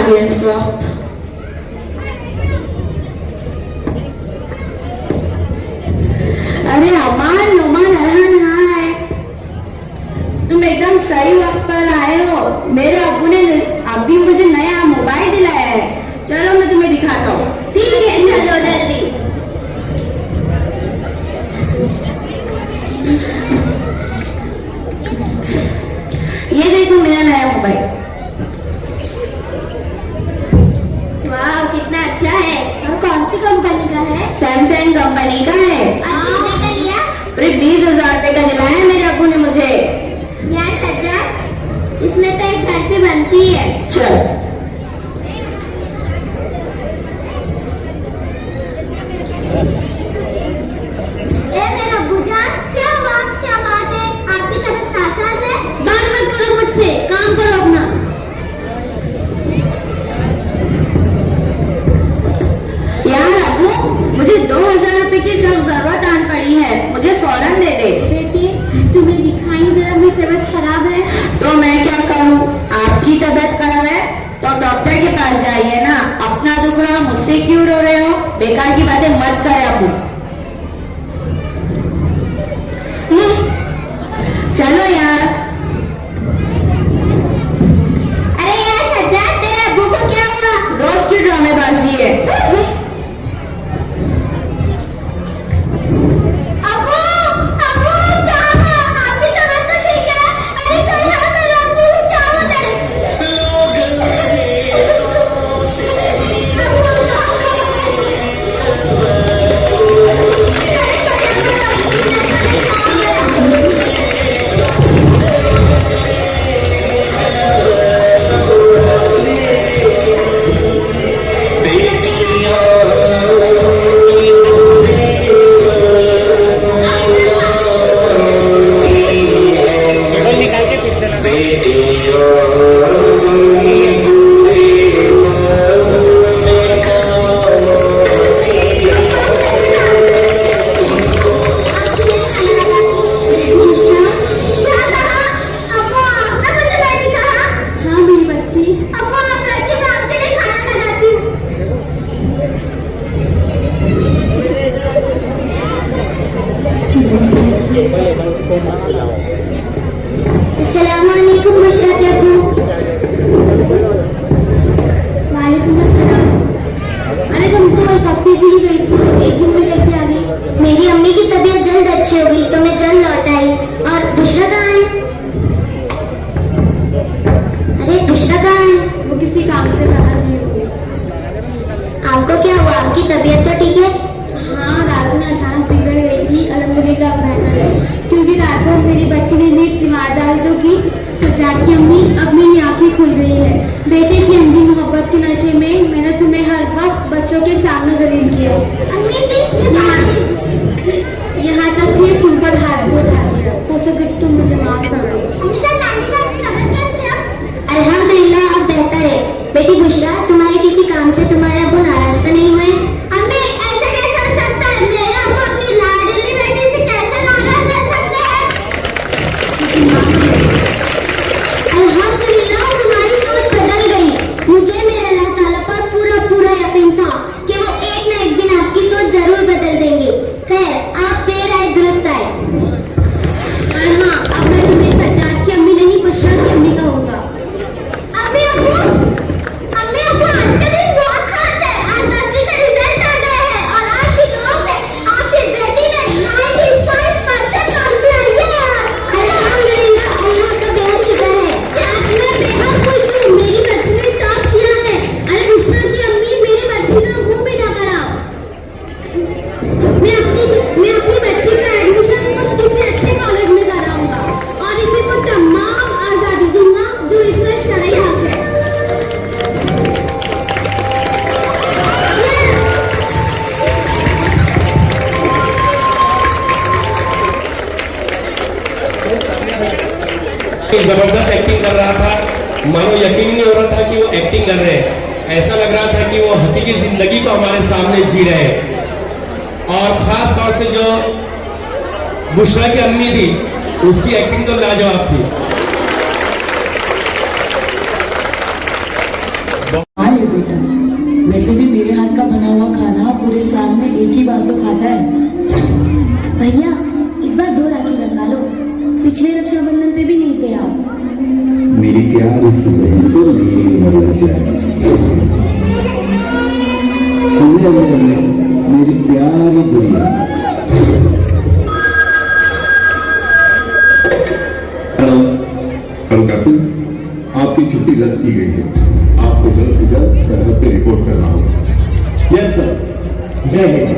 F: गया इस वक्त। अरे अमान नुमान अरहन, हाय, तुम एकदम सही वक्त पर आए हो। मेरे अब्बू ने अभी मुझे नया मोबाइल दिलाया है। चलो मैं तुम्हें दिखाता हूँ। ठीक है, चलो जल्दी। ये देखो मेरा नया मोबाइल।
B: वाह, कितना अच्छा है। और कौन सी कंपनी का है?
F: सैमसंग कंपनी का है।
B: अच्छा लिया?
F: अरे 20,000 रुपए का दिलाया मेरे अब्बू ने मुझे।
B: यार सज्जाद, इसमें तो एक सेल्फी बनती है।
F: चल,
B: मेरा अब्बूजान, क्या बात है? आपकी तबीयत नासाज है? बात मत करो मुझसे, काम करो अपना।
F: यार अब्बू, मुझे 2,000 रुपए की सख्त जरूरत आन पड़ी है, मुझे फौरन दे दे।
B: बेटी, तुम्हें दिखाई दे रहा मेरी तबीयत खराब है।
F: तो मैं क्या करूं? आपकी तबीयत खराब है तो डॉक्टर के पास जाइए ना। अपना दुखड़ा मुझसे क्यों रो रहे हो? बेकार की बातें मत करे अब्बू। चलो यार।
B: अरे यार सज्जाद, तेरे अब्बू को क्या हुआ?
F: रोज की ड्रामेबाजी है।
B: अब्बू, अब्बू, क्या हुआ? आपकी तबीयत तो ठीक है? अरे कोई है मेरे अब्बू को क्या हुआ है?
D: निकाल के पीछे लगा।
B: अस्सलामुअलैकुम बुशरा के अब्बू। वालेकुम अस्सलाम। अरे तुम तो एक हफ्ते के लिए गई थी, एक दिन में कैसे आ गई? मेरी अम्मी की तबीयत जल्द अच्छी हो गई तो मैं जल्द लौट आई। और बुशरा कहाँ है? अरे बुशरा कहाँ है? वो किसी काम से बाहर नहीं हुई। आपको क्या हुआ? आपकी तबीयत तो ठीक है? हाँ, रात में अचानक बिगड़ गई थी, अल्हम्दुलिल्लाह अब बेहतर है। क्योंकि रात को मेरी बच्ची ने नीट तीमार डाल जो की सज्जाद की अम्मी अब मेरी आंखें खुल गई है। बेटे की अंधी मोहब्बत के नशे में मैंने तुम्हें हर वक्त बच्चों के सामने जलील किया। यहाँ तक कि तुम पर हाथ भी उठा दिया। हो सके तुम मुझे माफ कर दो। अल्हम्दुलिल्लाह अब बेहतर है। बेटी बुशरा, तुम्हारे किसी काम से तुम्हारे अब्बू नाराज तो नहीं हुए? अम्मी, ऐसे कैसे हो सकता है? मेरा अब्बू अपनी लाडली बेटी से कैसे नाराज रह सकते हैं? अल्हम्दुलिल्लाह तुम्हारी सोच बदल गई। मुझे मेरे अल्लाह ताला पर पूरा पूरा यकीन था कि वो एक न एक दिन आपकी सोच जरूर बदल देंगे। खैर, आप देर आए दुरुस्त आए। और हाँ, अब मैं तुम्हें सज्जाद की अम्मी नहीं बुशरा की अम्मी कहूँगा। अम्मी अब्बू, आज का दिन बहुत खास है। आज 10वीं का रिजल्ट आ गया है और आज की दुआ से आपकी बेटी ने 95% मार्क्स लाए हैं। अल्हम्दुलिल्लाह, अल्लाह का बेहद शुक्र है। आज मैं बेहद खुश हूँ। मेरी बच्ची ने टॉप किया है। अरे बुशरा की अम्मी, मेरी बच्ची का मुंह मीठा कराओ। मैं अपनी बच्ची का एडमिशन खुद किसी अच्छे कॉलेज में कराऊंगा और इसे को तमाम आजादी दूंगा जो इसका शरई हक है।
C: जबरदस्त एक्टिंग कर रहा था, मानो यकीन नहीं हो रहा था कि वो एक्टिंग कर रहे हैं। ऐसा लग रहा था कि वो हकीकी जिंदगी को हमारे सामने जी रहे हैं। और खास तौर से जो बुशरा की अम्मी थी, उसकी एक्टिंग तो लाजवाब थी।
G: से नहीं तो लिए मर जाए। मेरी प्यारी गुड़िया।
H: हेलो कैप्टन, आपकी छुट्टी रद्द की गई है। आपको जल्द से जल्द सरहद पे रिपोर्ट करना होगा।
G: यस सर, जय हिंद।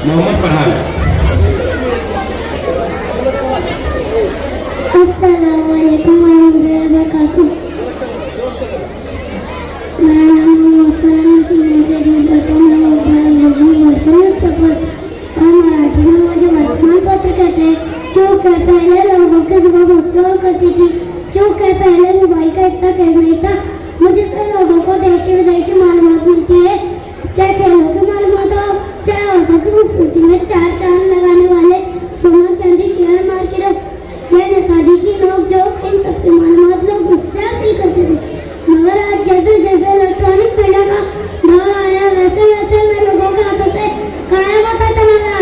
C: मोहम्मद फरहान।
B: अस्सलाम वालेकुम वरहमतुल्लाहि वबरकातुहू। मेरा नाम मोहम्मद फरहान और मराठी में मुझे वर्तमान पत्र कहते हैं। क्योंकि पहले लोगों की जुबान बहुत स्लो करती थी, क्योंकि पहले मोबाइल का इतना क्रेज नहीं था। मुझे से लोगों को देशी विदेशी मालूमात मिलती है, चाहे खेलों की मालूमात हो, चाहे औरतों की खूबसूरती में चार चांद लगाने वाले सोना चांदी शेयर मार्केट या नेताजी की नोक-झोंक, इन सब की मालूमात लोग मुझसे हासिल करते थे। मगर आज जैसे जैसे इलेक्ट्रॉनिक मीडिया का दौर आया, वैसे वैसे मैं लोगों के हाथों से गायब होता चला गया।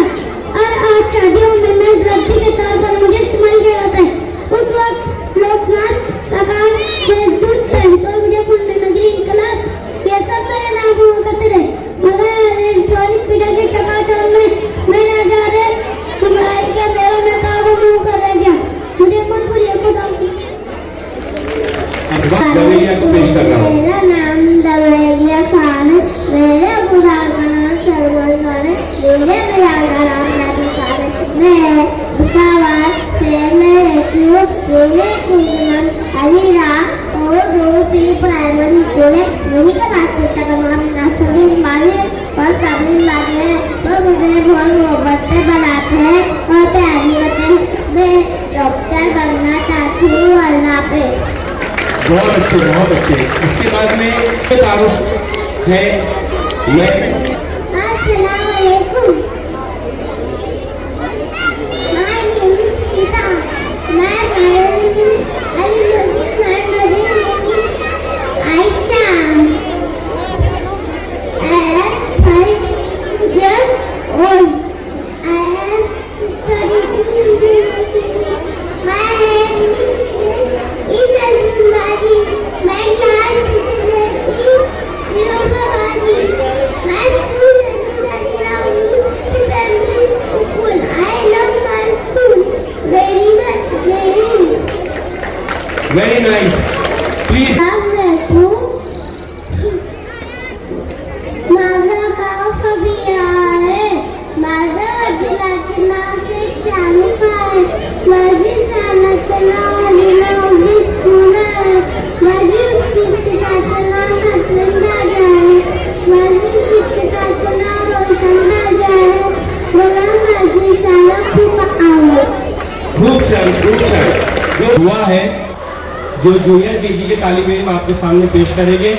B: और आज शादियों में मैं गलती के तौर पर मुझे इस्तेमाल किया जाता है। उस वक्त लोकनाथ, सगान, देशदूत, सोशल मीडिया, कुंडली नगरी, इनकलाब, ये सब मेरे नाम हुआ करते थे। मगर इलेक्ट्रॉनिक मीडिया के चकाचौंध में मैं न जाने मोबाइल के अंधेरों में कहाँ गुम कर रह गया। मुझे मत भूलिए, खुदा
C: दवेलिया को पेश कर रहा हूँ।
B: मेरा नाम दवेलिया खान, मेरे बुरान का नाम सरवर खान, मेरे बयान का नाम नबी खान। मैं भुसावल शहर में रहती हूँ। मेरे कुंजमन अलीरा और दो पी प्राइमरी स्कूल है। मेरी क्लास टीचर का नाम नसरीन माली और तबरीन माली है। वो मुझे बहुत मोहब्बत से बनाते हैं और प्यारी करते हैं। मैं डॉक्टर बनना चाहती हूँ। अल्लाह पे
C: बहुत अच्छे, बहुत अच्छे। इसके बाद में तारुफ है। मैं
B: अस्सलाम वालेकुम। My name is Sita. My parents are Aisha. I am 5 years old. I am studying. My name is Azimari. My class is Nilofarani. My school is Azimari School. I love my school very much.
C: Very nice. Please
B: माझं गाव फबिया आहे. माझं वडिलांचे नाव शेख शाहरुख आहे. माझी शाळेचं नाव अलीनवरी school आहे. माझी शिक्षकाचं नाव नसरीन बागे आहे. माझी शिक्षकाचं नाव रोशन बागे आहे. मला माझी शाळा खूप आवडते.
C: खूब छान, खूब छान। जो हुआ है, जो जूनियर केजी के तालिब इल्म आपके सामने पेश करेंगे।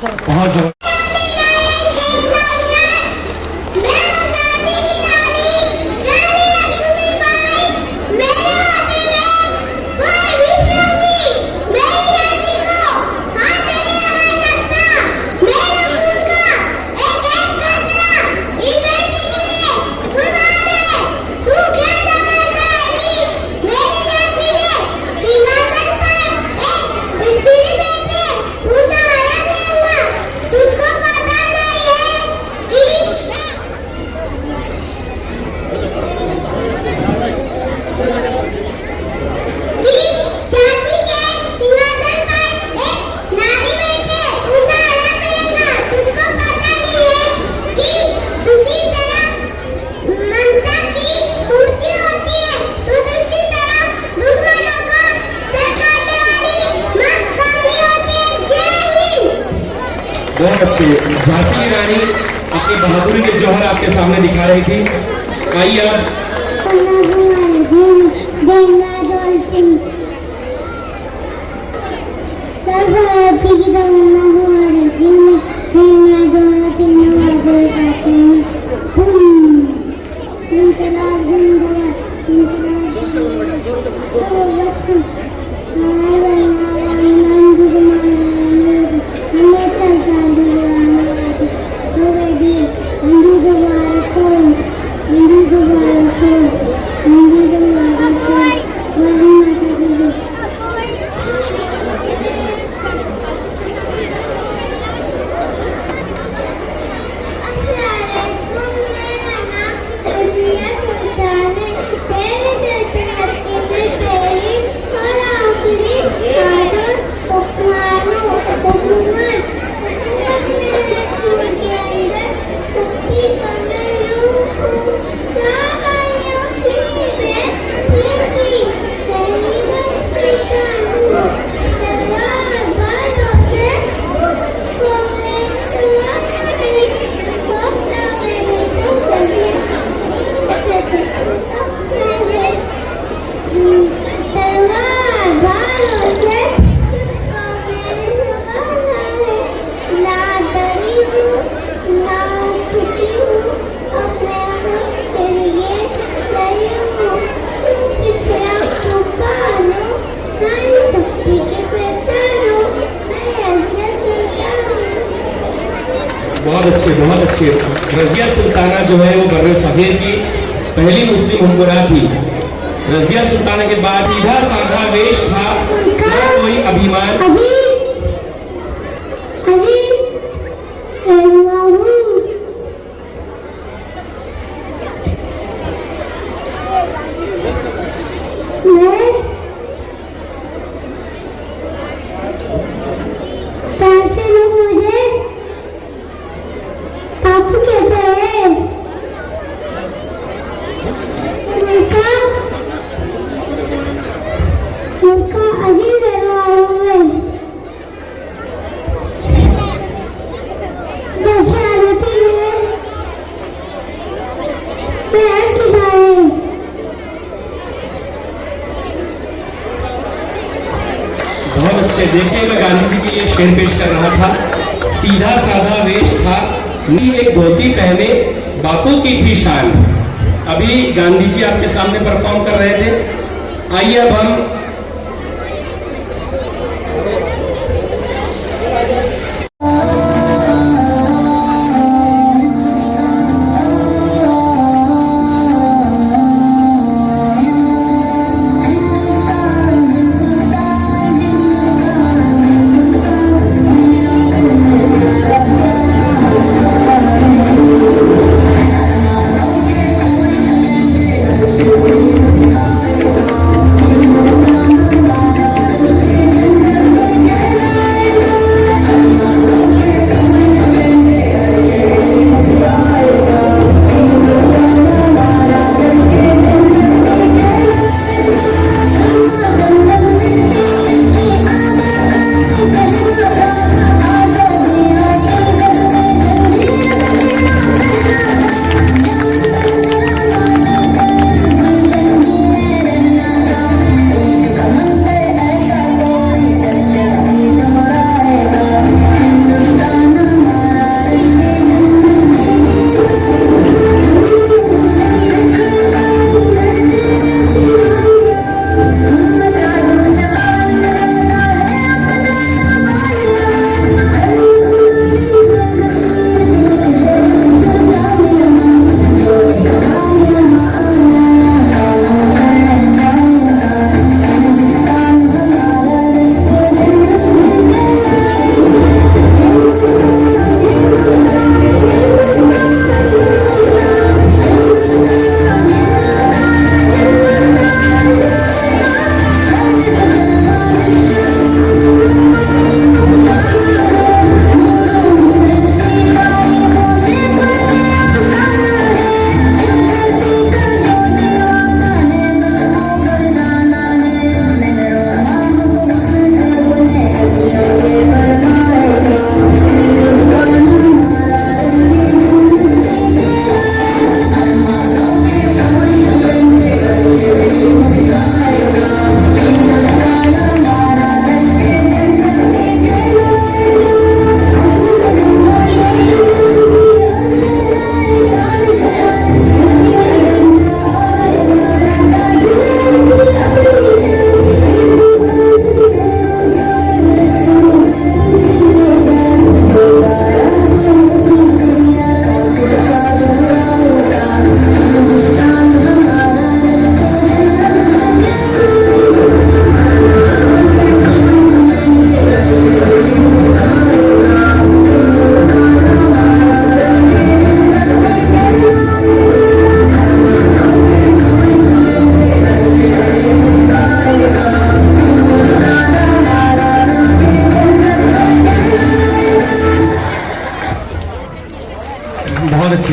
C: बहुत जबरदस्त। बहुत अच्छे। झांसी की रानी अपनी बहादुरी के जौहर आपके सामने दिखा रही थी। आइए अब बहुत अच्छे। रजिया सुल्ताना जो है वो बर्रे सगीर की पहली मुस्लिम हुक्मरान थी। रजिया सुल्ताना के बाद सीधा साधा वेश था, न कोई अभिमान। बहुत अच्छे। देखिए मैं गांधी जी के लिए शेर पेश कर रहा था। सीधा साधा वेश था, नील एक धोती पहने, बापू की थी शान। अभी गांधी जी आपके सामने परफॉर्म कर रहे थे। आइए अब हम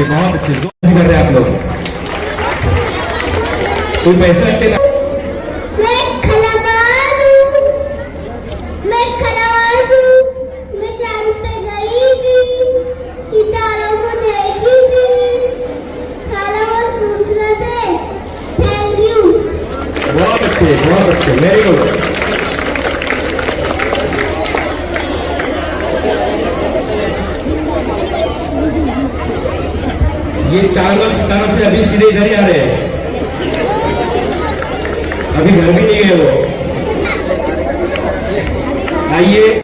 C: बहुत अच्छे, जोर से कर रहे हैं आप लोग। कोई पैसे रखते ना।
B: मैं खलाबाज हूँ, मैं खलाबाज हूँ, मैं चांद पे गई थी, सितारों को देखी थी, खलाबाज पूछ रहे थे, थैंक यू।
C: बहुत अच्छे, वेरी गुड। ये चांद और सितारों से अभी सीधे इधर ही आ रहे हैं, अभी घर भी नहीं गए वो। आइए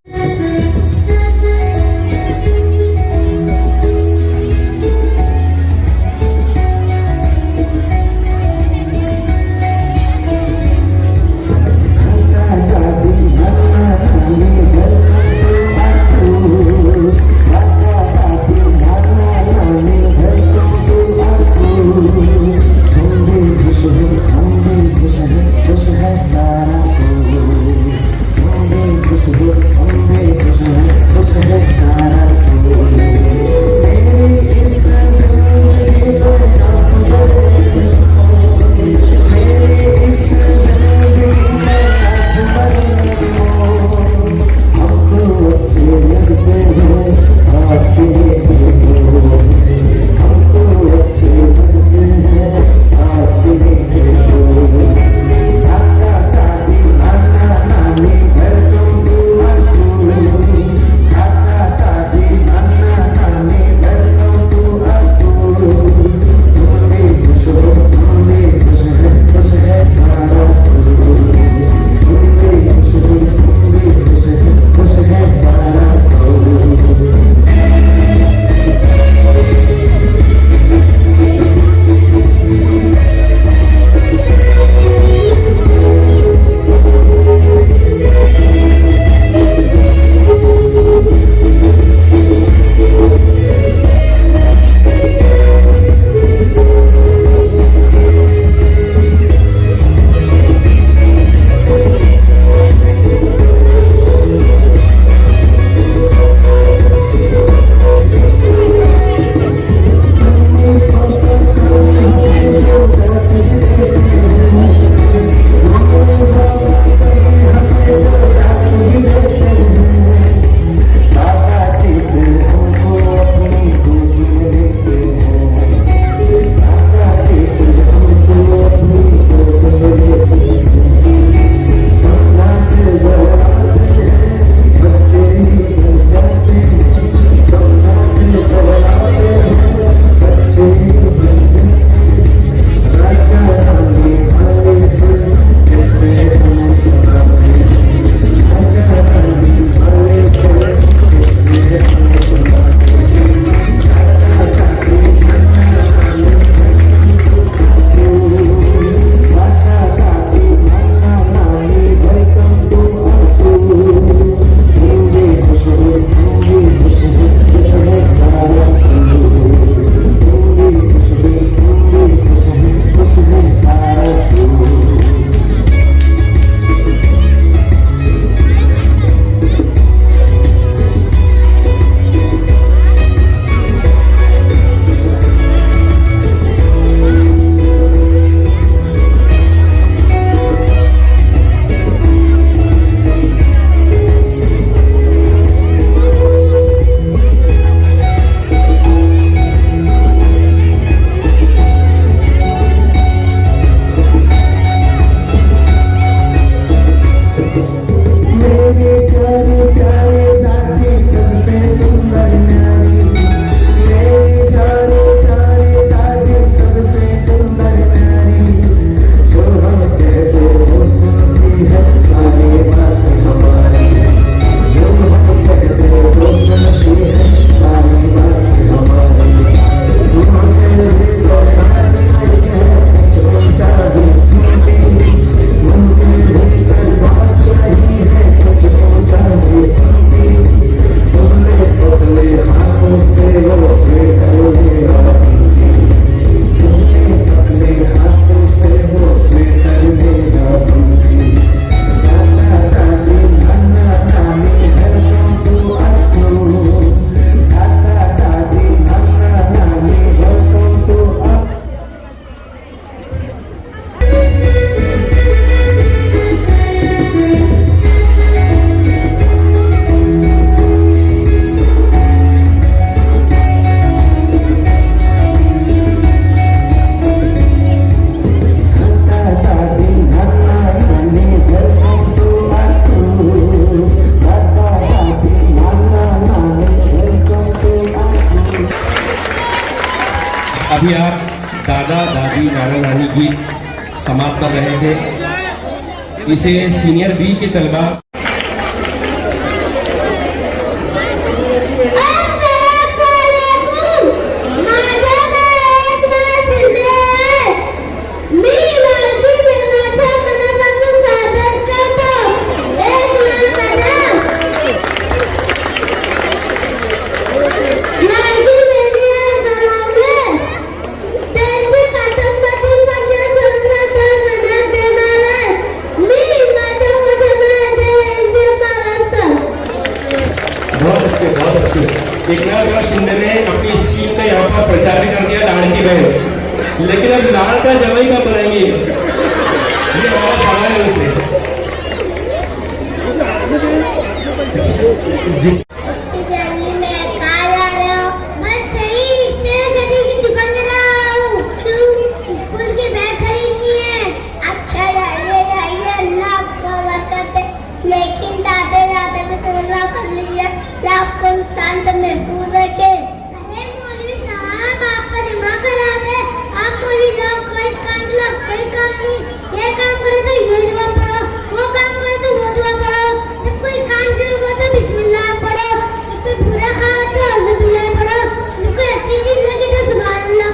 G: खुश है सारा
C: अभी आप दादा दादी नाना नानी गीत समाप्त कर रहे थे। इसे सीनियर बी के तलबा एकनाथ शिंदे ने अपनी स्कीम का यहाँ पर प्रचार भी कर दिया, लाड़की बहन। लेकिन अब लाड़ का जमाई कब बनाएंगे, ये हमारा सवाल है उससे। जी
B: लेकिन दादा दादा में तो अल्लाह कर लिया, आपको इंसान तो महफूज है के। अरे मौलवी साहब, आपका दिमाग खराब है। आपको ही लोग कोई काम नहीं, ये काम करे तो ये दुआ पढ़ो, वो काम करे तो वो दुआ पढ़ो। जब कोई काम शुरू करो तो बिस्मिल्लाह पढ़ो, जब कोई बुरा खाओ तो अल्हम्दुलिल्लाह पढ़ो, जब कोई अच्छी चीज लगी तो सुभान अल्लाह,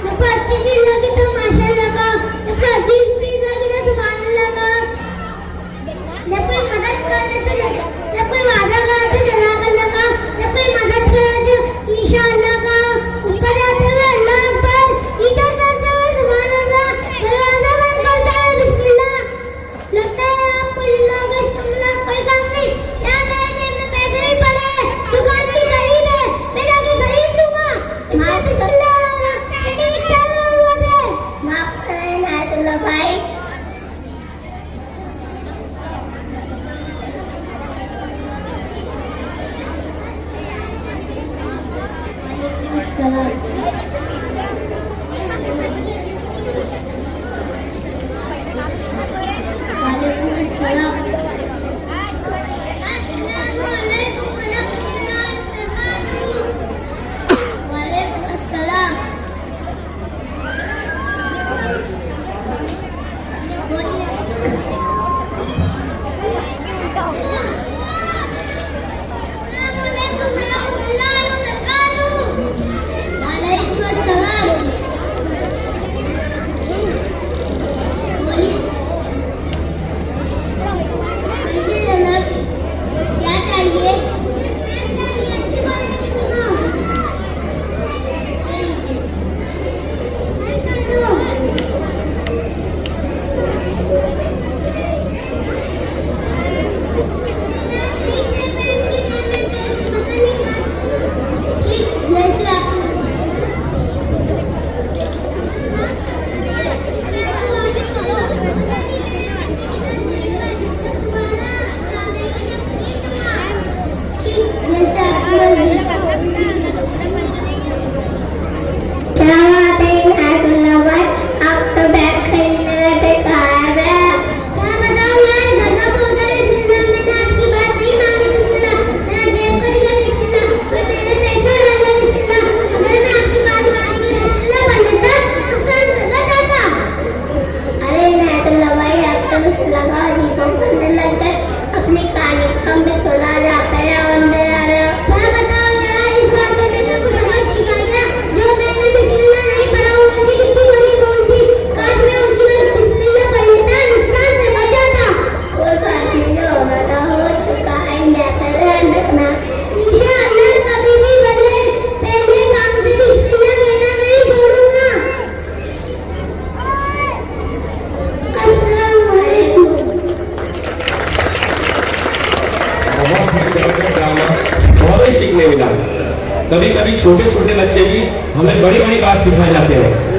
B: जब कोई अच्छी चीज लगी तो माशाअल्लाह कहो, जब कोई अजीब चीज लगी तो सुभान अल्लाह कहो। जब कोई मदद करे तो, जब कोई वादा करे तो जज़ाकल्लाह कहो, जब कोई मदद करे तो इंशाअल्लाह कहो। ऊपर जाते हुए अल्लाह अकबर, इधर जाते हुए सुभान अल्लाह, दरवाजा बंद करते हुए बिस्मिल्लाह। लगता है आपको लोग इस्तेमाल कोई काम नहीं। क्या मेरे जेब में पैसे नहीं पड़े, दुकान भी गरीब है, मैं जाके खरीद लूंगा। बिस्मिल्लाह माफ करें नायतुल्लाह भाई।
C: कभी कभी छोटे छोटे बच्चे भी हमें बड़ी बड़ी बात सिखाए जाते हैं।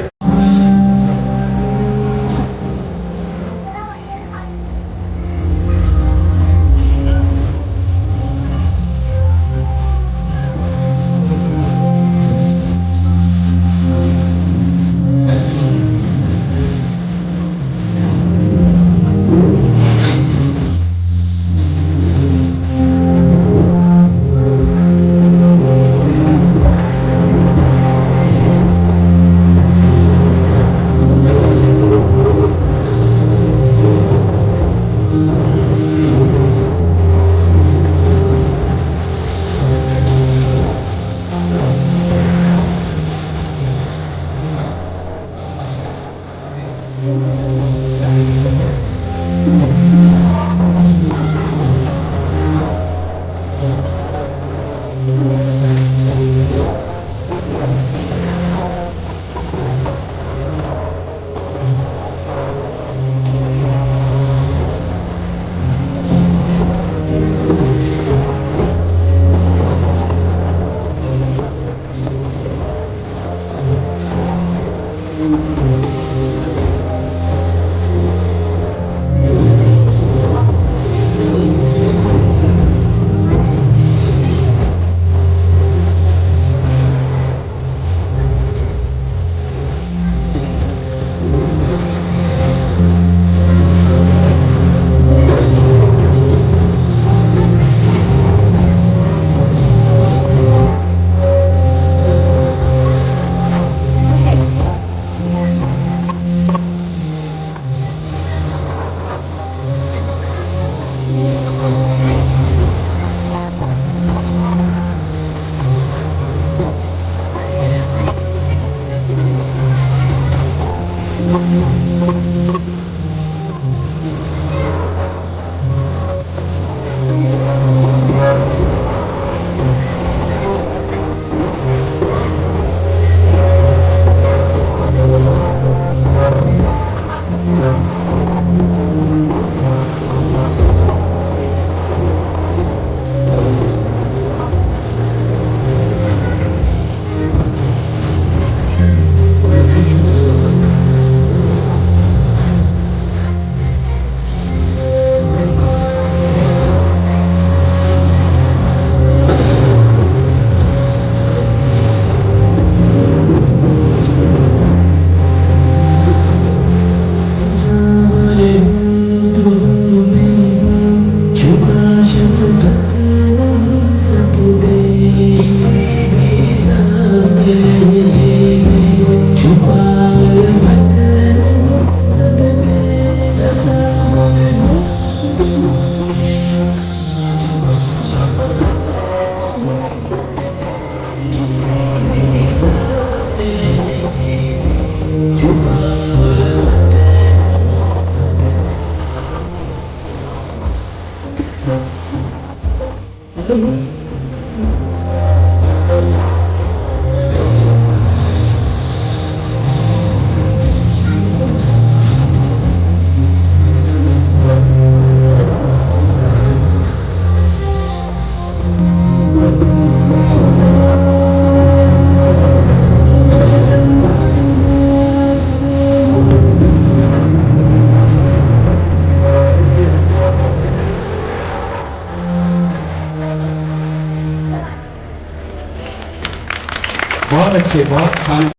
C: बहुत अच्छे, बहुत शान।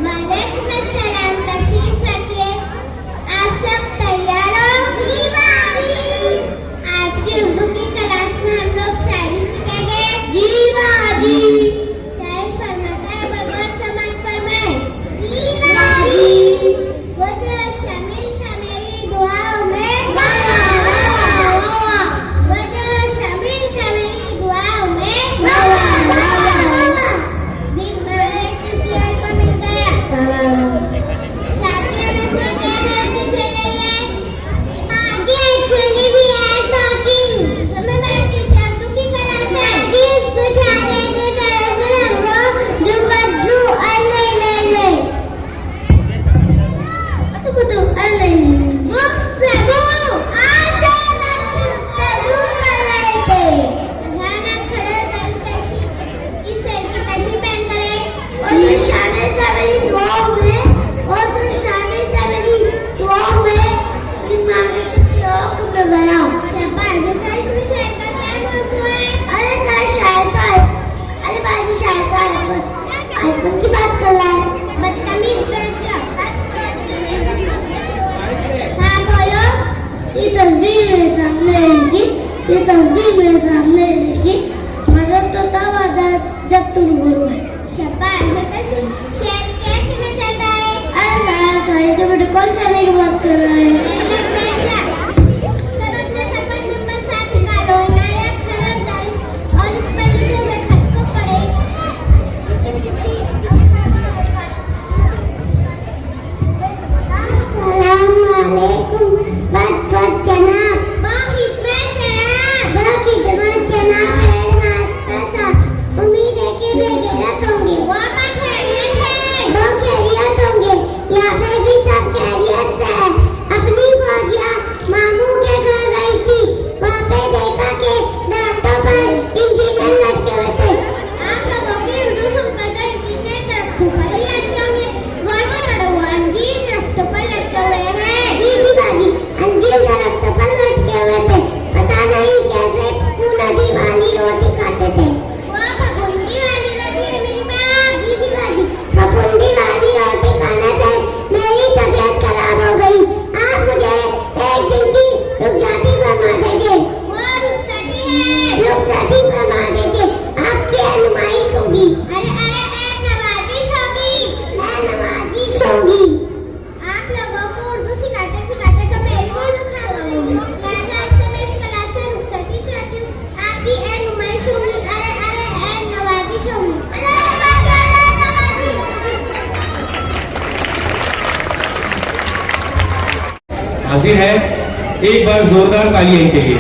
B: वालेकुम अस्सलाम, तशरीफ रखिए। आप सब तैयार हो? जी बाजी। आज की उर्दू की क्लास में हम लोग शायरी सीखेंगे। जी बाजी। शायर फरमाता है, बगैर समझ फरमाए। जी बाजी। वो जो शामिल था मेरी दुआओं में, वाह वाह वाह। वो जो शामिल था मेरी दुआओं में, वाह वाह वाह। दिन भर किसी और को मिल गया, शादियों में तो कहना पीछे नहीं है। आगे एक्चुअली भी है टॉकिंग। समय में की चार्टू की क्लास है। किस बुझाने के तरफ से हम जो बदलू अल्ले ले ले। तो अल्ले गुफ्तगू आते गुफ्तगू कर रहे थे। गाना खड़े कशी की सर की कशी पहन करे और जो शामिल था मेरी दुआओं में, और जो शामिल था मेरी दुआओं में, दिमाग में किसी और को मिल गया। शाबाश। बेटा इसमें शायर का क्या मौजूद है? अरे क्या शायर का है? अरे बाजी शायर का है, आईफोन की बात कर रहा है। बदतमीज बच्चा। हाँ बोलो। ये तस्वीर मेरे सामने लिखी, ये तस्वीर मेरे सामने लिखी। मजा तो तब आता है जब तुम गुरु है। शाबाश। बेटा शेर क्या कहना चाहता है? अरे यार सारी तो बेटे कॉल करने की बात कर रहा है। सब अपना सफर नंबर 7 निकालो, नया खड़ा जाए और इस पर लिखे हुए खत को पढ़े। अस्सलामुअलैकुम बहुत जनाब। बहुत खिदमत जनाब। है नाश्ता था, उम्मीद है कि खैरियत होंगे। बहुत खैरियत है। बहुत खैरियत होंगे। यहाँ पे भी सब खैरियत से है। अपनी फौजिया मामू के घर गई थी, वहाँ पे देखा कि दरख्तों पर इंजीनियर लटके हुए थे। आप लोगों की उर्दू सुनकर तो इंजीनियर दरख्तों पर ही लटके होंगे। गौर से पढ़ो, अंजीर दरख्तों पर लटके हुए हैं। जी जी बाजी, अंजीर दरख्तों पर लटके हुए थे। पता नहीं कैसे वो नदी वाली रोटी खाते थे। वो फफूंदी वाली रोटी है मेरी माँ। जी जी बाजी, फफूंदी वाली रोटी खाने से मेरी तबीयत खराब हो गई। आप मुझे एक दिन की रुखसाती फरमा देंगे? वो रुखसाती है। रुखसाती फरमा देंगे, आपकी नुमाइश होगी। अरे अरे नवाजिश होगी। नवाजिश होगी। आप लोगों को उर्दू सिखाते सिखाते तो मेरे को रुखा होगी। लिहाजा आज से मैं इस क्लास से रुखसाती चाहती हूँ। आपकी नुमाइश होगी। अरे अरे नवाजिश होगी।
C: हाजिर है, एक बार जोरदार तालियां इनके लिए।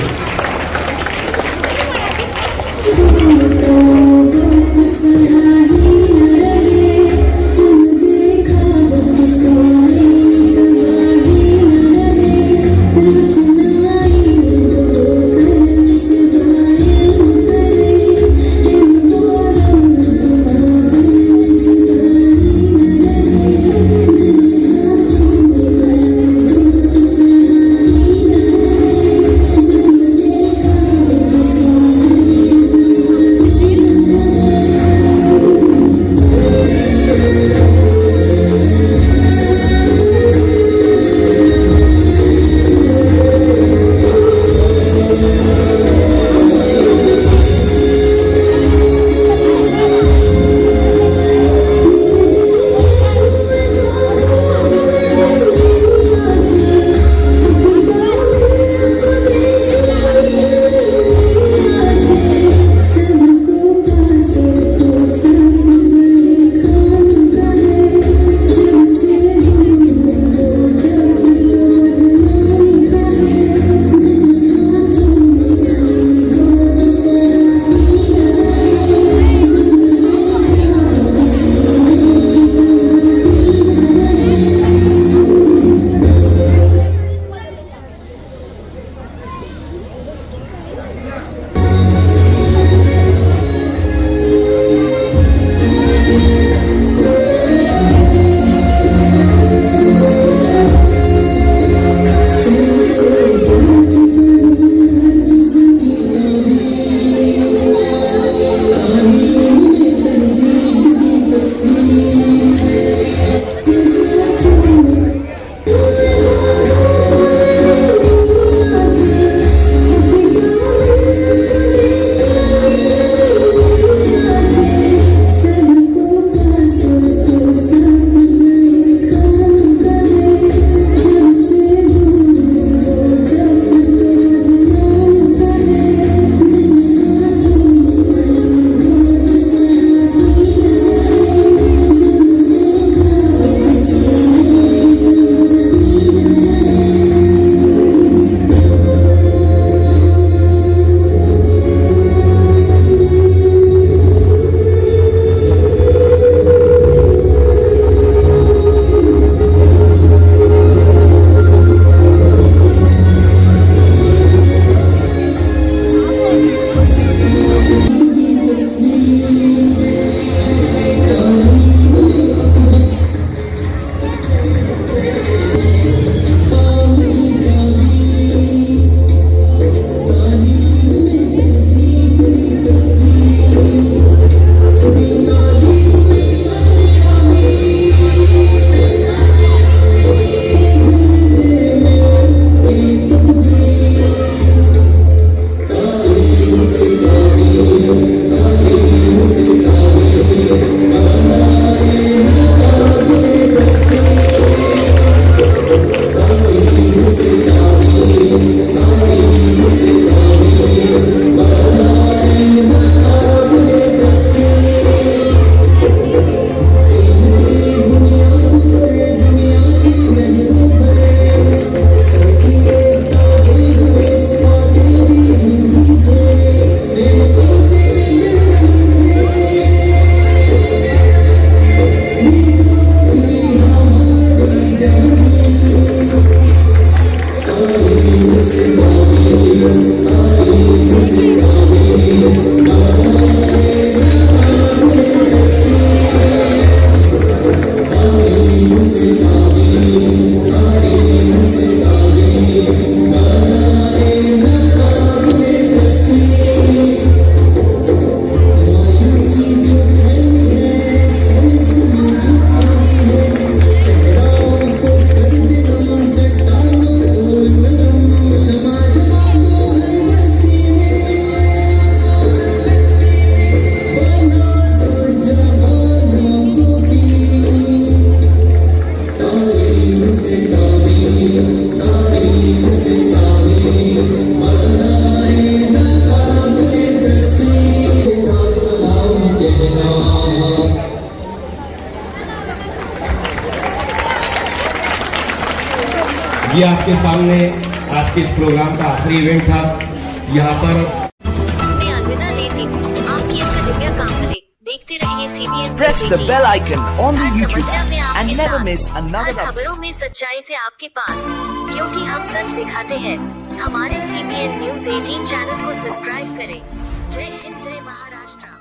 B: Thank you.
C: ये आपके सामने आज के इस प्रोग्राम का आखिरी इवेंट था। यहाँ पर
A: मैं अलविदा लेती हूँ। आपकी इसका दिव्या कांबले देखते रहिए CBN
I: Press the bell icon on the
A: her
I: YouTube
A: समस्या में
I: app
A: आपके
I: and never
A: साथ,
I: miss another
A: हर खबरों में सच्चाई से आपके पास, क्योंकि हम सच दिखाते हैं। हमारे CBN News 18 चैनल को सब्सक्राइब करें। जय हिंद, जय महाराष्ट्र।